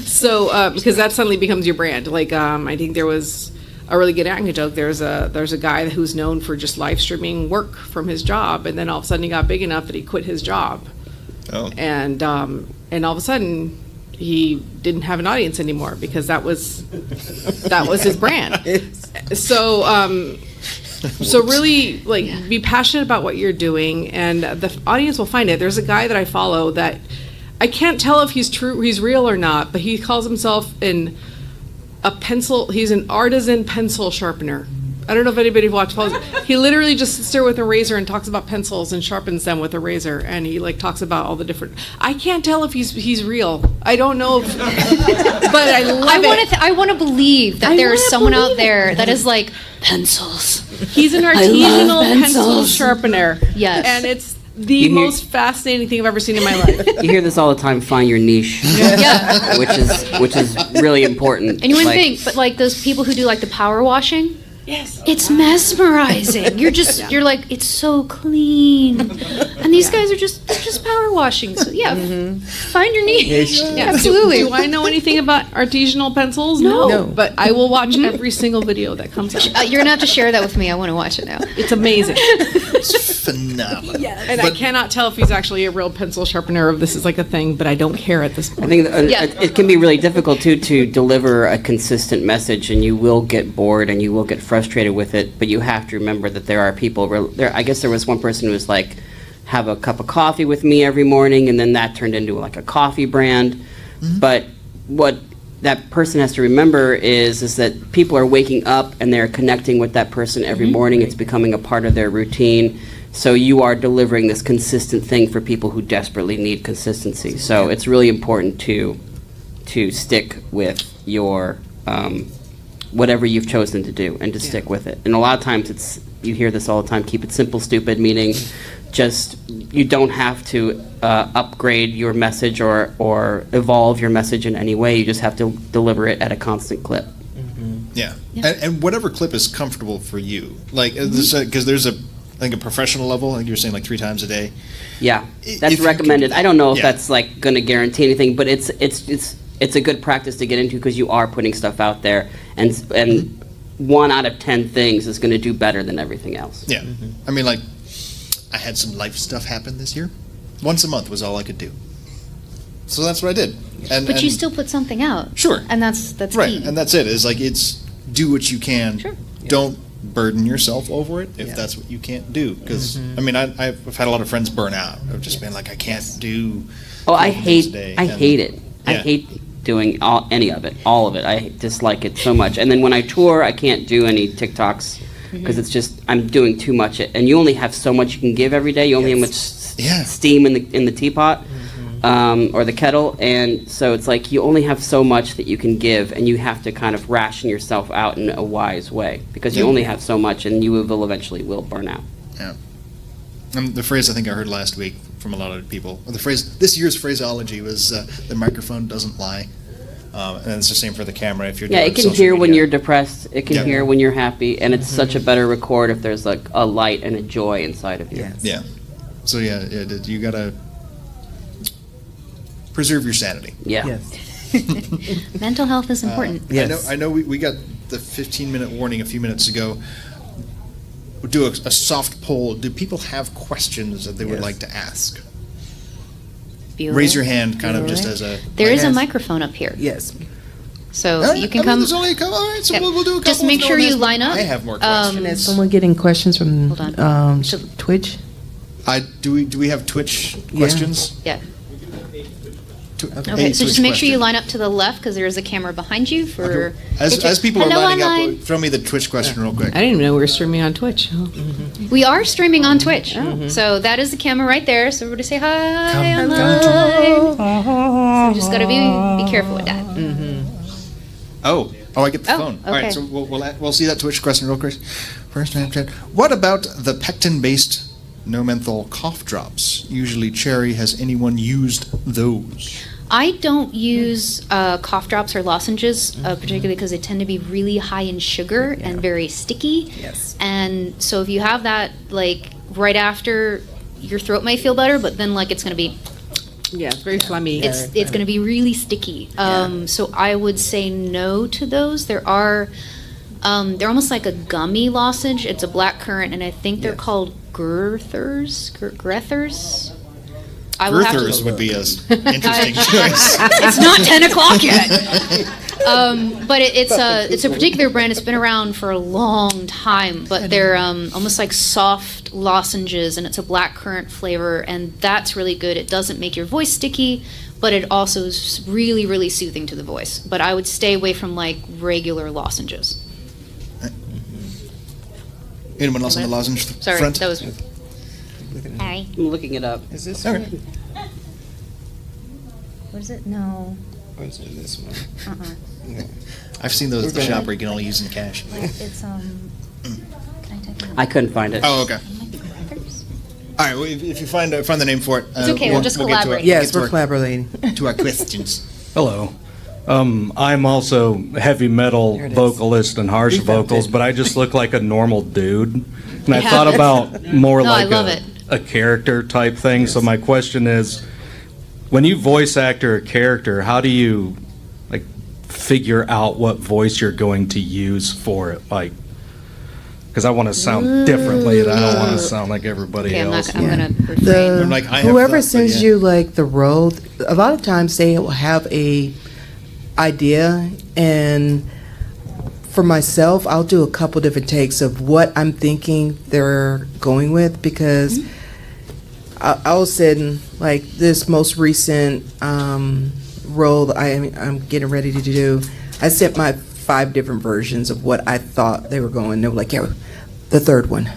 So because that suddenly becomes your brand. Like I think there was a really good acting joke. There's a guy who's known for just live streaming work from his job, and then all of a sudden he got big enough that he quit his job. Oh. And all of a sudden he didn't have an audience anymore because that was his brand. So really, like, be passionate about what you're doing, and the audience will find it. There's a guy that I follow that I can't tell if he's real or not, but he calls himself he's an artisan pencil sharpener. I don't know if anybody watched. He literally just sits there with a razor and talks about pencils and sharpens them with a razor, and he like talks about all the different. I can't tell if he's real. I don't know, but I love it. I want to believe that there is someone out there that is like pencils. He's an artisanal pencil sharpener. Yes. And it's the most fascinating thing I've ever seen in my life. You hear this all the time, find your niche. Yeah. Which is really important. And you wouldn't think, but like those people who do like the power washing. Yes. It's mesmerizing. You're like, it's so clean. And these guys are just power washing. So yeah, find your niche. Yeah, absolutely. Do I know anything about artisanal pencils? No. But I will watch every single video that comes out. You're gonna have to share that with me. I want to watch it now. It's amazing. It's phenomenal. And I cannot tell if he's actually a real pencil sharpener or if this is like a thing, but I don't care at this point. I think it can be really difficult too to deliver a consistent message, and you will get bored and you will get frustrated with it. But you have to remember that there are people. I guess there was one person who was like, have a cup of coffee with me every morning, and then that turned into like a coffee brand. Mm-hmm. But what that person has to remember is that people are waking up and they're connecting with that person every morning. It's becoming a part of their routine. So you are delivering this consistent thing for people who desperately need consistency. So it's really important to stick with your whatever you've chosen to do and to stick with it. And a lot of times you hear this all the time, keep it simple, stupid, meaning just you don't have to upgrade your message or evolve your message in any way. You just have to deliver it at a constant clip. Yeah. And whatever clip is comfortable for you. Like, because there's I think a professional level, I think you were saying like 3 times a day. Yeah, that's recommended. I don't know if that's like going to guarantee anything, but it's a good practice to get into because you are putting stuff out there, and 1 out of 10 things is going to do better than everything else. Yeah. I mean, like, I had some life stuff happen this year. Once a month was all I could do. So that's what I did. But you still put something out. Sure. And that's right, key. and that's it. It's like, it's do what you can. Sure. Don't burden yourself over it if that's what you can't do. Because, I mean, I've had a lot of friends burn out of just being like, I can't do. Oh, I hate it. I Yeah. hate doing any of it, all of it. I dislike it so much. And then when I tour, I can't do any TikToks because it's just I'm doing too much. And you only have so much you can give every day. You only have much steam in the teapot or the kettle, and so it's like you only have so much that you can give, and you have to kind of ration yourself out in a wise way because you only have so much, and you will eventually burn out. Yeah. And the phrase I think I heard last week from a lot of people, or this year's phraseology was the microphone doesn't lie. And it's the same for the camera. If you're it can hear when you're depressed. It can hear when you're happy, and it's such a better record if there's like a light and a joy inside of you. Yes. Yeah. So you gotta preserve your sanity. Yeah. Yes. Mental health is important. Yes. I know. We got the 15-minute warning a few minutes ago. We'll do a soft poll. Do people have questions that they would like to ask? Raise your hand, kind of just as a. There is a microphone up here. Yes. So you can come. There's only a couple. All right, so we'll do a couple. Just make if no sure one you has- line up. I have more questions. Is someone getting questions from Hold on. Twitch? Do we have Twitch questions? Yeah. Okay, Okay, so just make sure you line up to the left because there is a camera behind you for. As people are Hello, lining online. up, throw me the Twitch question real quick. I didn't even know we were streaming on Twitch. We are streaming on Twitch, so that is the camera right there. So everybody say hi online. So we just gotta be careful with that. Oh, I get the Oh, phone. All right, okay. so we'll see that Twitch question real quick. First, what about the pectin-based no menthol cough drops? Usually cherry. Has anyone used those? I don't use cough drops or lozenges, particularly because they tend to be really high in sugar and very sticky. Yes. And so if you have that like right after your throat may feel better, but then like it's going to be Yeah, it's very phlegmy. it's going to be really sticky. So I would say no to those. They're they're almost like a gummy lozenge. It's a black currant, and I think they're called Grethers. I will have to. Girthers would be an interesting choice. It's not 10 o'clock yet. But it's a particular brand. It's been around for a long time, but they're almost like soft lozenges, and it's a black currant flavor, and that's really good. It doesn't make your voice sticky, but it also is really, really soothing to the voice. But I would stay away from like regular lozenges. Anyone else on the lozenge Sorry, front? that was. Hi. I'm looking it up. Is this Okay. one? What is it? No. Or is it this one? No. I've seen those at the shop where you can only use in cash. It's Can I type it? I couldn't find it. Oh, okay. All right, well, if you find the name for it, It's okay, we'll just get collaborate. Yes, to we're our- collaborating. to our questions. Hello. I'm also heavy metal There it is. vocalist and harsh We found vocals, it. but I just look like a normal dude. And I Yeah. thought about more No, I like love it. a character type thing. So my question is, when you voice actor a character, how do you like figure out what voice you're going to use for it? Like, because I want to sound differently, and I don't want to sound like everybody Okay, else. I'm gonna refrain. The I'm like, I have whoever thought, but sends yeah. you like the role, a lot of times they will have a idea, and for myself, I'll do a couple different takes of what I'm thinking they're going with, because I was sitting like this most recent role that I'm getting ready to do. I sent my 5 different versions of what I thought they were going. They were like, yeah, the third one.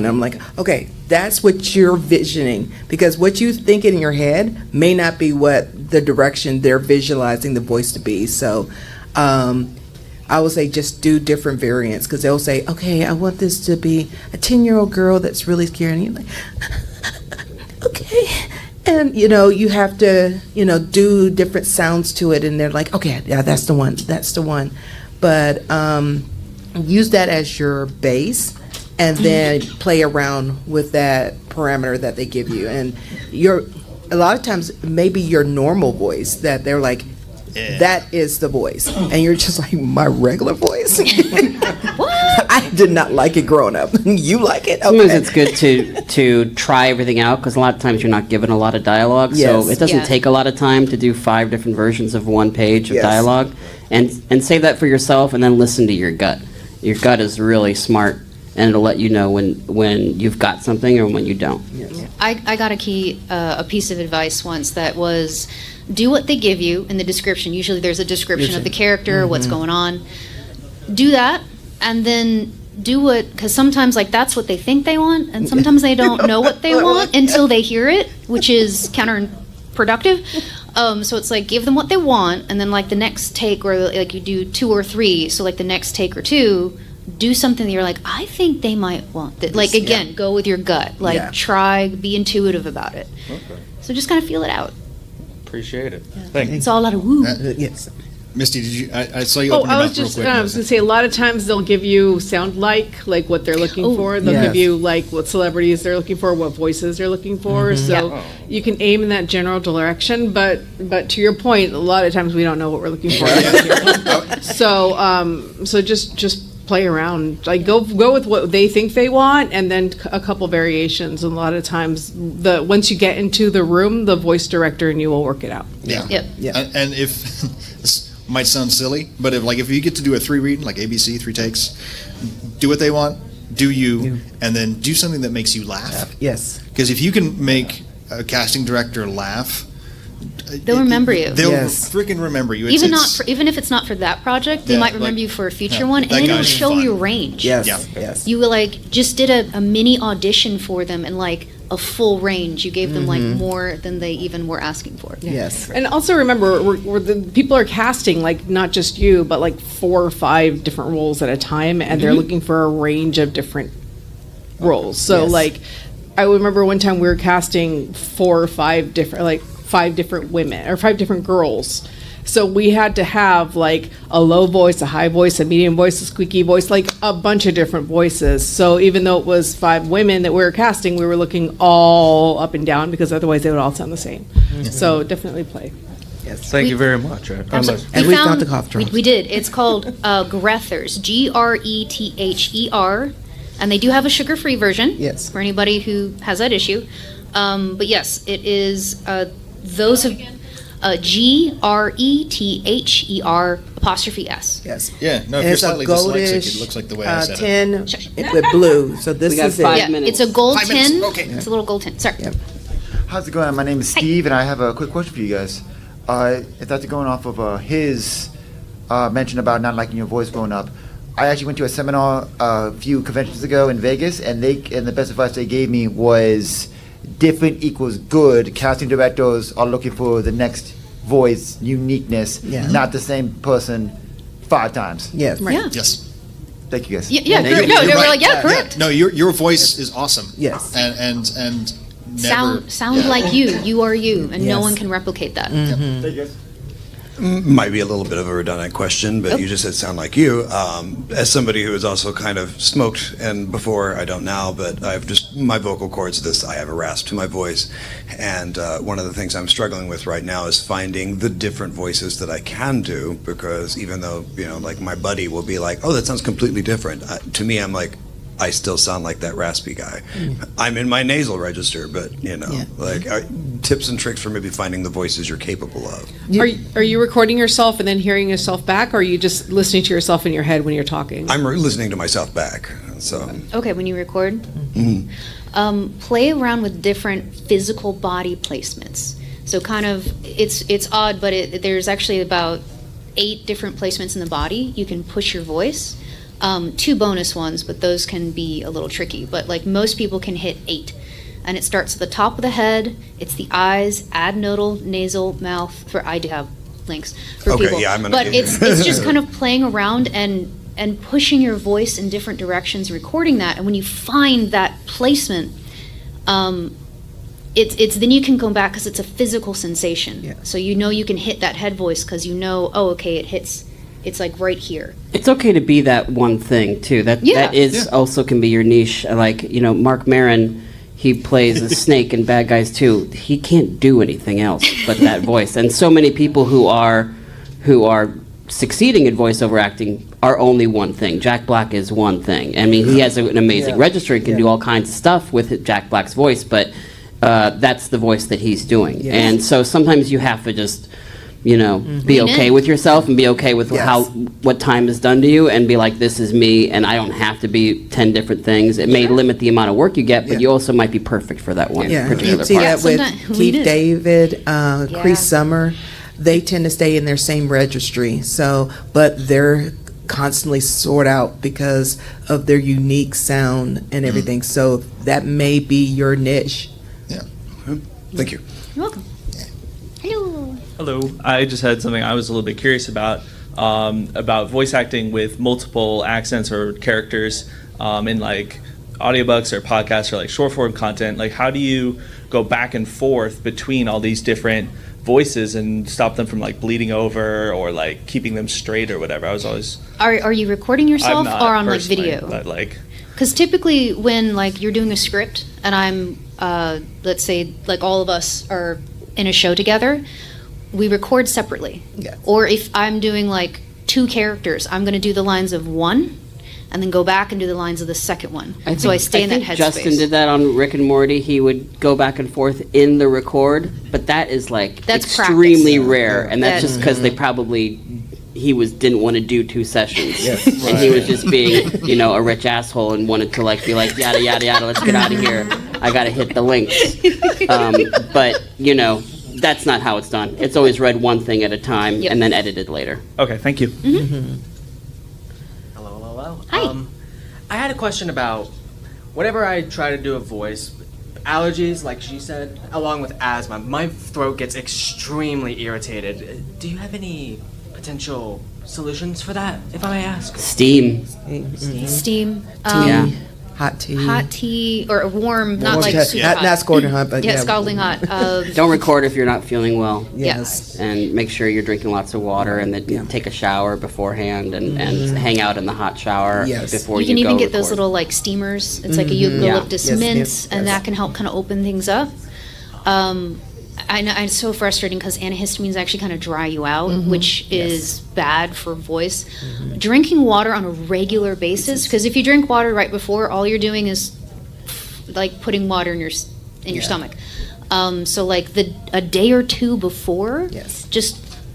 I'm like, okay, that's what you're visioning, because what you think in your head may not be what the direction they're visualizing the voice to be. So I would say just do different variants, because they'll say, okay, I want this to be a 10-year-old girl that's really scared. And you're like, okay. And, you have to, do different sounds to it. And they're like, okay, yeah, that's the one. But use that as your base, and then play around with that parameter that they give you. And a lot of times, maybe your normal voice that they're like, that is the voice. And you're just like, my regular voice? I did not like it growing up. You like it? Sometimes Okay. it's good to try everything out, because a lot of times you're not given a lot of dialogue, Yes. so it doesn't Yeah. take a lot of time to do 5 different versions of one page of Yes. dialogue, and save that for yourself, and then listen to your gut. Your gut is really smart, and it'll let you know when you've got something or when you don't. I got a piece of advice once that was, do what they give you in the description. Usually there's a description of the character, what's going on. Do that, and then do what, because sometimes like that's what they think they want, and sometimes they don't know what they want until they hear it, which is counterproductive. So it's like, give them what they want, and then like the next take, or like you do 2 or 3, so like the next take or 2, do something that you're like, I think they might want that. Like, again, go with your gut. Like, Yeah. try, be intuitive about it. Okay. So just kind of feel it out. Appreciate it. Thank you. It's all a lot of woo. Yes. Misty, did you? I saw you Oh, open your I was mouth real just, quick. I was going to say, a lot of times they'll give you sound like what they're looking Oh. for. They'll Yes. give you like what celebrities they're looking for, what voices they're looking for. So Yeah. you can aim in that general direction. But to your point, a lot of times we don't know what we're looking for. So just play around. Like go with what they think they want, and then a couple variations. And a lot of times, once you get into the room, the voice director and you will work it out. Yeah. Yep. Yeah. And if this might sound silly, but if you get to do a 3 reading, like ABC, 3 takes, do what they want, do you, and then do something that makes you laugh. Yes. Because if you can make a casting director laugh, They'll remember you. They'll Yes. freaking remember you. Even if it's not for that project, they Yeah, might remember like, you for a future yeah, one, that and it'll guy's show fun. your range. Yes. Yeah. Yes. You like just did a mini audition for them, and like a full range. You gave them like more than they even were asking for. Yes. And also remember, the people are casting like not just you, but like 4 or 5 different roles at a time, and they're looking for a range of different roles. So Yes. like, I remember one time we were casting 4 or 5 different, like 5 different women or 5 different girls. So we had to have like a low voice, a high voice, a medium voice, a squeaky voice, like a bunch of different voices. So even though it was 5 women that we were casting, we were looking all up and down because otherwise they would all sound the same. So definitely play. Yes. Thank you very much. And we found the cough drops. We did. It's called Grethers, Grether, and they do have a sugar-free version. Yes. For anybody who has that issue. But yes, it is those of Grether''S. Yes. Yeah, no, if And you're it's a slightly dyslexic, goldish it looks like the way I said it. tin with blue. So this We got is 5 it. Yeah, minutes. it's a gold 5 minutes, tin. okay. It's a little gold tin. Sorry. Yep. How's it going? My name is Steve, and I have a quick question for you guys. If that's going off of his mention about not liking your voice growing up, I actually went to a seminar a few conventions ago in Vegas, and the best advice they gave me was different equals good. Casting directors are looking for the next voice, uniqueness, Yeah. not the same person 5 times. Yes. Yeah. Yes. Thank you guys. Yeah, correct. No, You're they were right. like, yeah, correct. No, your voice is awesome. Yes. And never. Sound like you. You are you, and no Yes. one can replicate that. Thank you guys. Might be a little bit of a redundant question, but you just said sound like you. As somebody who has also kind of smoked, and before, I don't now, but I've just, my vocal cords, I have a rasp to my voice. And one of the things I'm struggling with right now is finding the different voices that I can do, because even though, like my buddy will be like, oh, that sounds completely different. To me, I'm like, I still sound like that raspy guy. I'm in my nasal register, but tips and tricks for maybe finding the voices you're capable of. Are you recording yourself and then hearing yourself back, or are you just listening to yourself in your head when you're talking? I'm listening to myself back, so. Okay, when you record, play around with different physical body placements. So kind of, it's odd, but there's actually about 8 different placements in the body. You can push your voice. 2 bonus ones, but those can be a little tricky. But like most people can hit 8. And it starts at the top of the head, it's the eyes, adenoidal, nasal, mouth, I do have links for Okay, people. yeah, I'm gonna but get- it's just kind of playing around and pushing your voice in different directions, recording that. And when you find that placement, it's then you can go back because it's a physical sensation. Yeah. So you can hit that head voice because oh, okay, it hits. It's like right here. It's okay to be that one thing too. That is also can be your niche. Like Mark Maron, he plays a snake in Bad Guys 2. He can't do anything else but that voice. And so many people who are succeeding in voiceover acting are only one thing. Jack Black is one thing. I mean, he has an amazing register. He can do all kinds of stuff with Jack Black's voice, but that's the voice that he's doing. Yes. And so sometimes you have to just be Lean okay in. with yourself and be okay with Yes. what time is done to you, and be like, this is me, and I don't have to be 10 different things. It may limit the amount of work you get, but Yeah. you also might be perfect for that one Yeah, particular you see part. that with Sometimes we Keith do. David, Yeah. Cree Summer. They tend to stay in their same registry. So, but they're constantly sought out because of their unique sound and everything. So that may be your niche. Yeah. Thank you. You're welcome. Hello. Hello. I just had something I was a little bit curious about voice acting with multiple accents or characters in like audiobooks or podcasts or like short form content. Like, how do you go back and forth between all these different voices and stop them from like bleeding over or like keeping them straight or whatever? I was always Are you recording yourself I'm not or on like personally, video? but like Because typically when like you're doing a script and I'm let's say like all of us are in a show together, we record separately. Yes. Or if I'm doing like 2 characters, I'm going to do the lines of one and then go back and do the lines of the second one. So I stay in that think headspace. Justin did that on Rick and Morty. He would go back and forth in the record, but that is like That's extremely practice. rare, and that's That- just because he didn't want to do 2 sessions, Yes. and he was just being a rich asshole and wanted to like be like yada yada yada. Let's get out of here. I gotta hit the links. But that's not how it's done. It's always read one thing at a time Yep. and then edited later. okay, thank you. Hello. Hi. I had a question about whenever I try to do a voice, allergies, like she said, along with asthma, my throat gets extremely irritated. Do you have any potential solutions for that, if I may ask? Steam. Steam. Yeah. Hot tea. Hot tea or warm, not like super hot. Not scalding hot, but yeah, scalding hot. Don't record if you're not feeling well. Yes. And make sure you're drinking lots of water, and then take a shower beforehand, and hang out in the hot shower before you can go even get record. those little like steamers. It's like a eucalyptus Yes, mint, yes, and yes. that can help kind of open things up. I know it's so frustrating because antihistamines actually kind of dry you out, which is bad for voice. Drinking water on a regular basis, because if you drink water right before, all you're doing is like putting water in your stomach. So like a day or two before,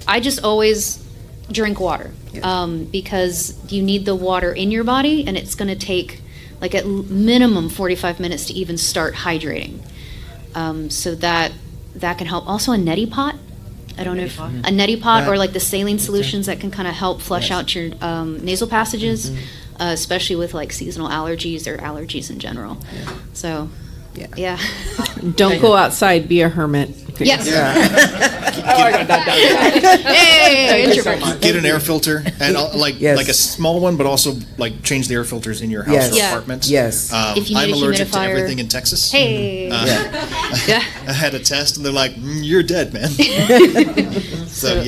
I just always drink water because you need the water in your body, and it's going to take like at minimum 45 minutes to even start hydrating. So that can help. Also a neti pot. I don't know if a neti pot or like the saline solutions that can kind of help flush out your nasal passages, especially with like seasonal allergies or allergies in general. So, yeah. Don't go outside. Be a hermit. Yes. Hey, introvert. Get an air filter and like a small one, but also like change the air filters in your house or apartment. Yes. If you need I'm a allergic to humidifier. everything in Texas. Hey. I had a test and they're like, "You're dead, man." So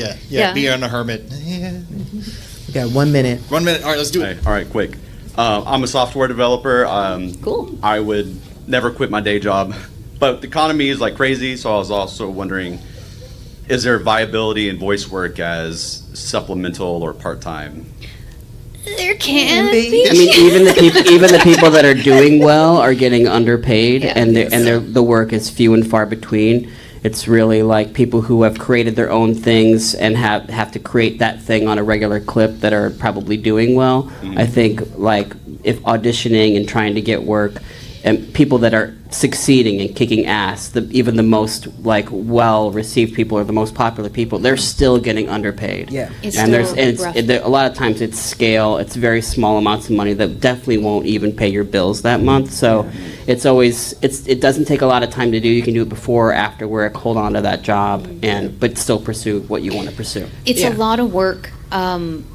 be on a hermit. We got 1 minute. 1 minute. All right, let's do it. All right, quick. I'm a software developer. Cool. I would never quit my day job, but the economy is like crazy, so I was also wondering, is there viability in voice work as supplemental or part-time? There can be. I mean, even the people that are doing well are getting underpaid, and the work is few and far between. It's really like people who have created their own things and have to create that thing on a regular clip that are probably doing well. I think like if auditioning and trying to get work, and people that are succeeding and kicking ass, even the most like well-received people or the most popular people, they're still getting underpaid. Yeah. A lot of times it's scale. It's very small amounts of money that definitely won't even pay your bills that month. So it doesn't take a lot of time to do. You can do it before or after work. Hold on to that job but still pursue what you want to pursue. It's a lot of work, and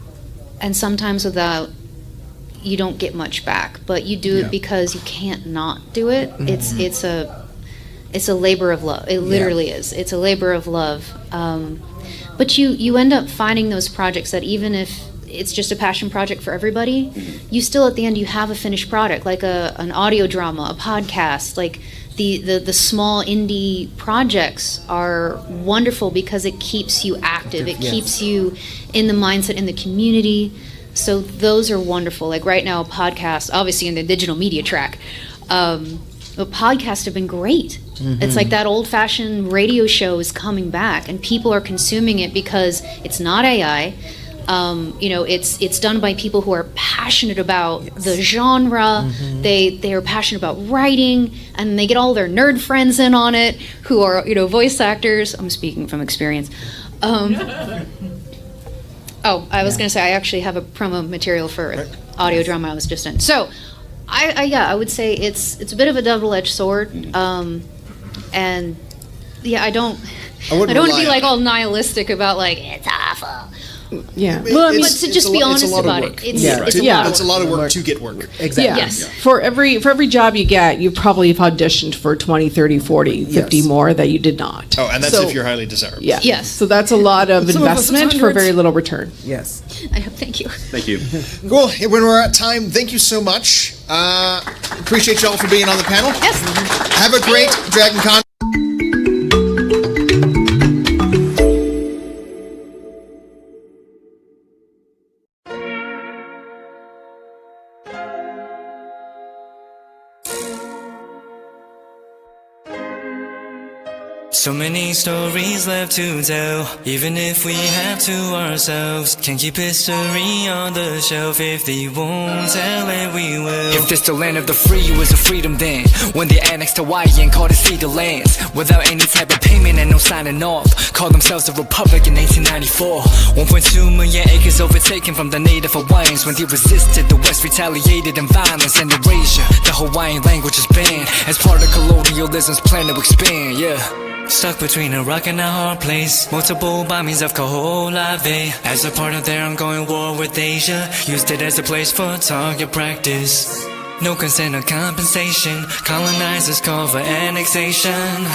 sometimes without. You don't get much back, but you do it because you can't not do it. It's a labor of love. It literally is. It's a labor of love. But you end up finding those projects that even if it's just a passion project for everybody, you still at the end you have a finished product, like an audio drama, a podcast. Like the small indie projects are wonderful because it keeps you active. It keeps you in the mindset in the community. So those are wonderful. Like right now, podcasts, obviously in the digital media track, but podcasts have been great. It's like that old-fashioned radio show is coming back, and people are consuming it because it's not AI. It's done by people who are passionate about the genre. They are passionate about writing, and they get all their nerd friends in on it who are voice actors. I'm speaking from experience. I was going to say I actually have a promo material for an audio drama I was just in. So, I would say it's a bit of a double-edged sword, and I don't want to be like all nihilistic about like it's awful. Yeah. Well, but to just be honest about it, it's a lot of work to get work. Exactly. Yeah. Yes. For every job you get, you probably have auditioned for 20, 30, 40, 50 more that you did not. Oh, and that's if you're highly desirable. Yeah. Yes. So that's a lot of investment for very little return. Yes. Thank you. Thank you. Cool. When we're at time, thank you so much. Appreciate you all for being on the panel. Yes. Have a great Dragon Con. So many stories left to tell, even if we have to ourselves. Can't keep history on the shelf. If they won't tell it, we will. If this the land of the free, it was a freedom then. When they annexed Hawaii and called it cedar lands, without any type of payment and no signing off. Called themselves a republic in 1894. 1.2 million acres overtaken from the native Hawaiians. When they resisted, the West retaliated in violence and erasure. The Hawaiian language is banned as part of colonialism's plan to expand, Stuck between a rock and a hard place. Multiple bombings of Kaho'olawe. As a part of their ongoing war with Asia, used it as a place for target practice. No consent or compensation. Colonizers call for annexation.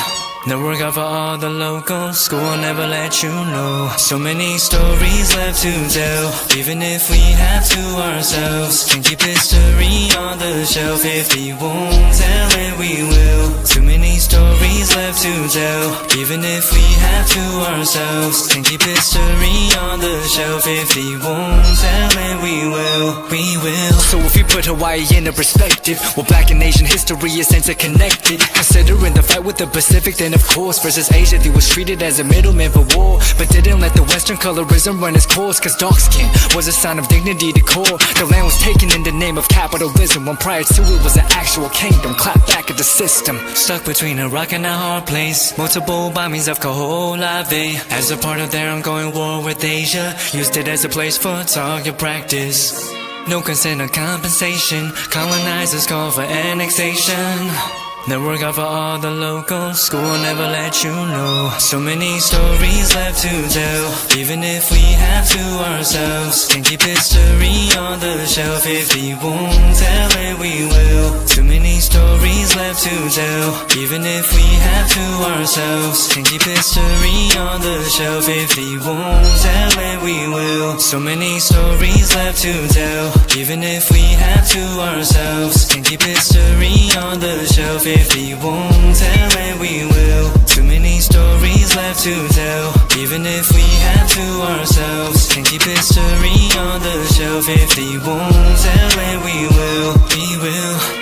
No work out for all the locals. School will never let you know. So many stories left to tell. Even if we have to ourselves. Can keep history on the shelf. If we won't tell it, we will. Too many stories left to tell. Even if we have to ourselves. Can keep history on the shelf. If we won't tell it, we will. We will. So if you put Hawaii into perspective, well, Black and Asian history is interconnected. Considering the fight with the Pacific, then of course versus Asia, they was treated as a middleman for war, but didn't let the Western colorism run its course. Cause dark skin was a sign of dignity to core. The land was taken in the name of capitalism, when prior to it was an actual kingdom. Clap back at the system. Stuck between a rock and a hard place. Multiple bombings of Kaho'olawe. As a part of their ongoing war with Asia, used it as a place for target practice. No consent or compensation. Colonizers call for annexation. No work out for all the locals. School will never let you know. So many stories left to tell. Even if we have to ourselves. Can keep history on the shelf. If we won't tell it, we will. Too many stories left to tell. Even if we have to ourselves. Can keep history on the shelf. If we won't tell it, we will. So many stories left to tell. Even if we have to ourselves. Can keep history on the shelf. If we won't tell it, we will. Too many stories left to tell. Even if we have to ourselves. Can keep history on the shelf. If we won't tell it, we will. We will.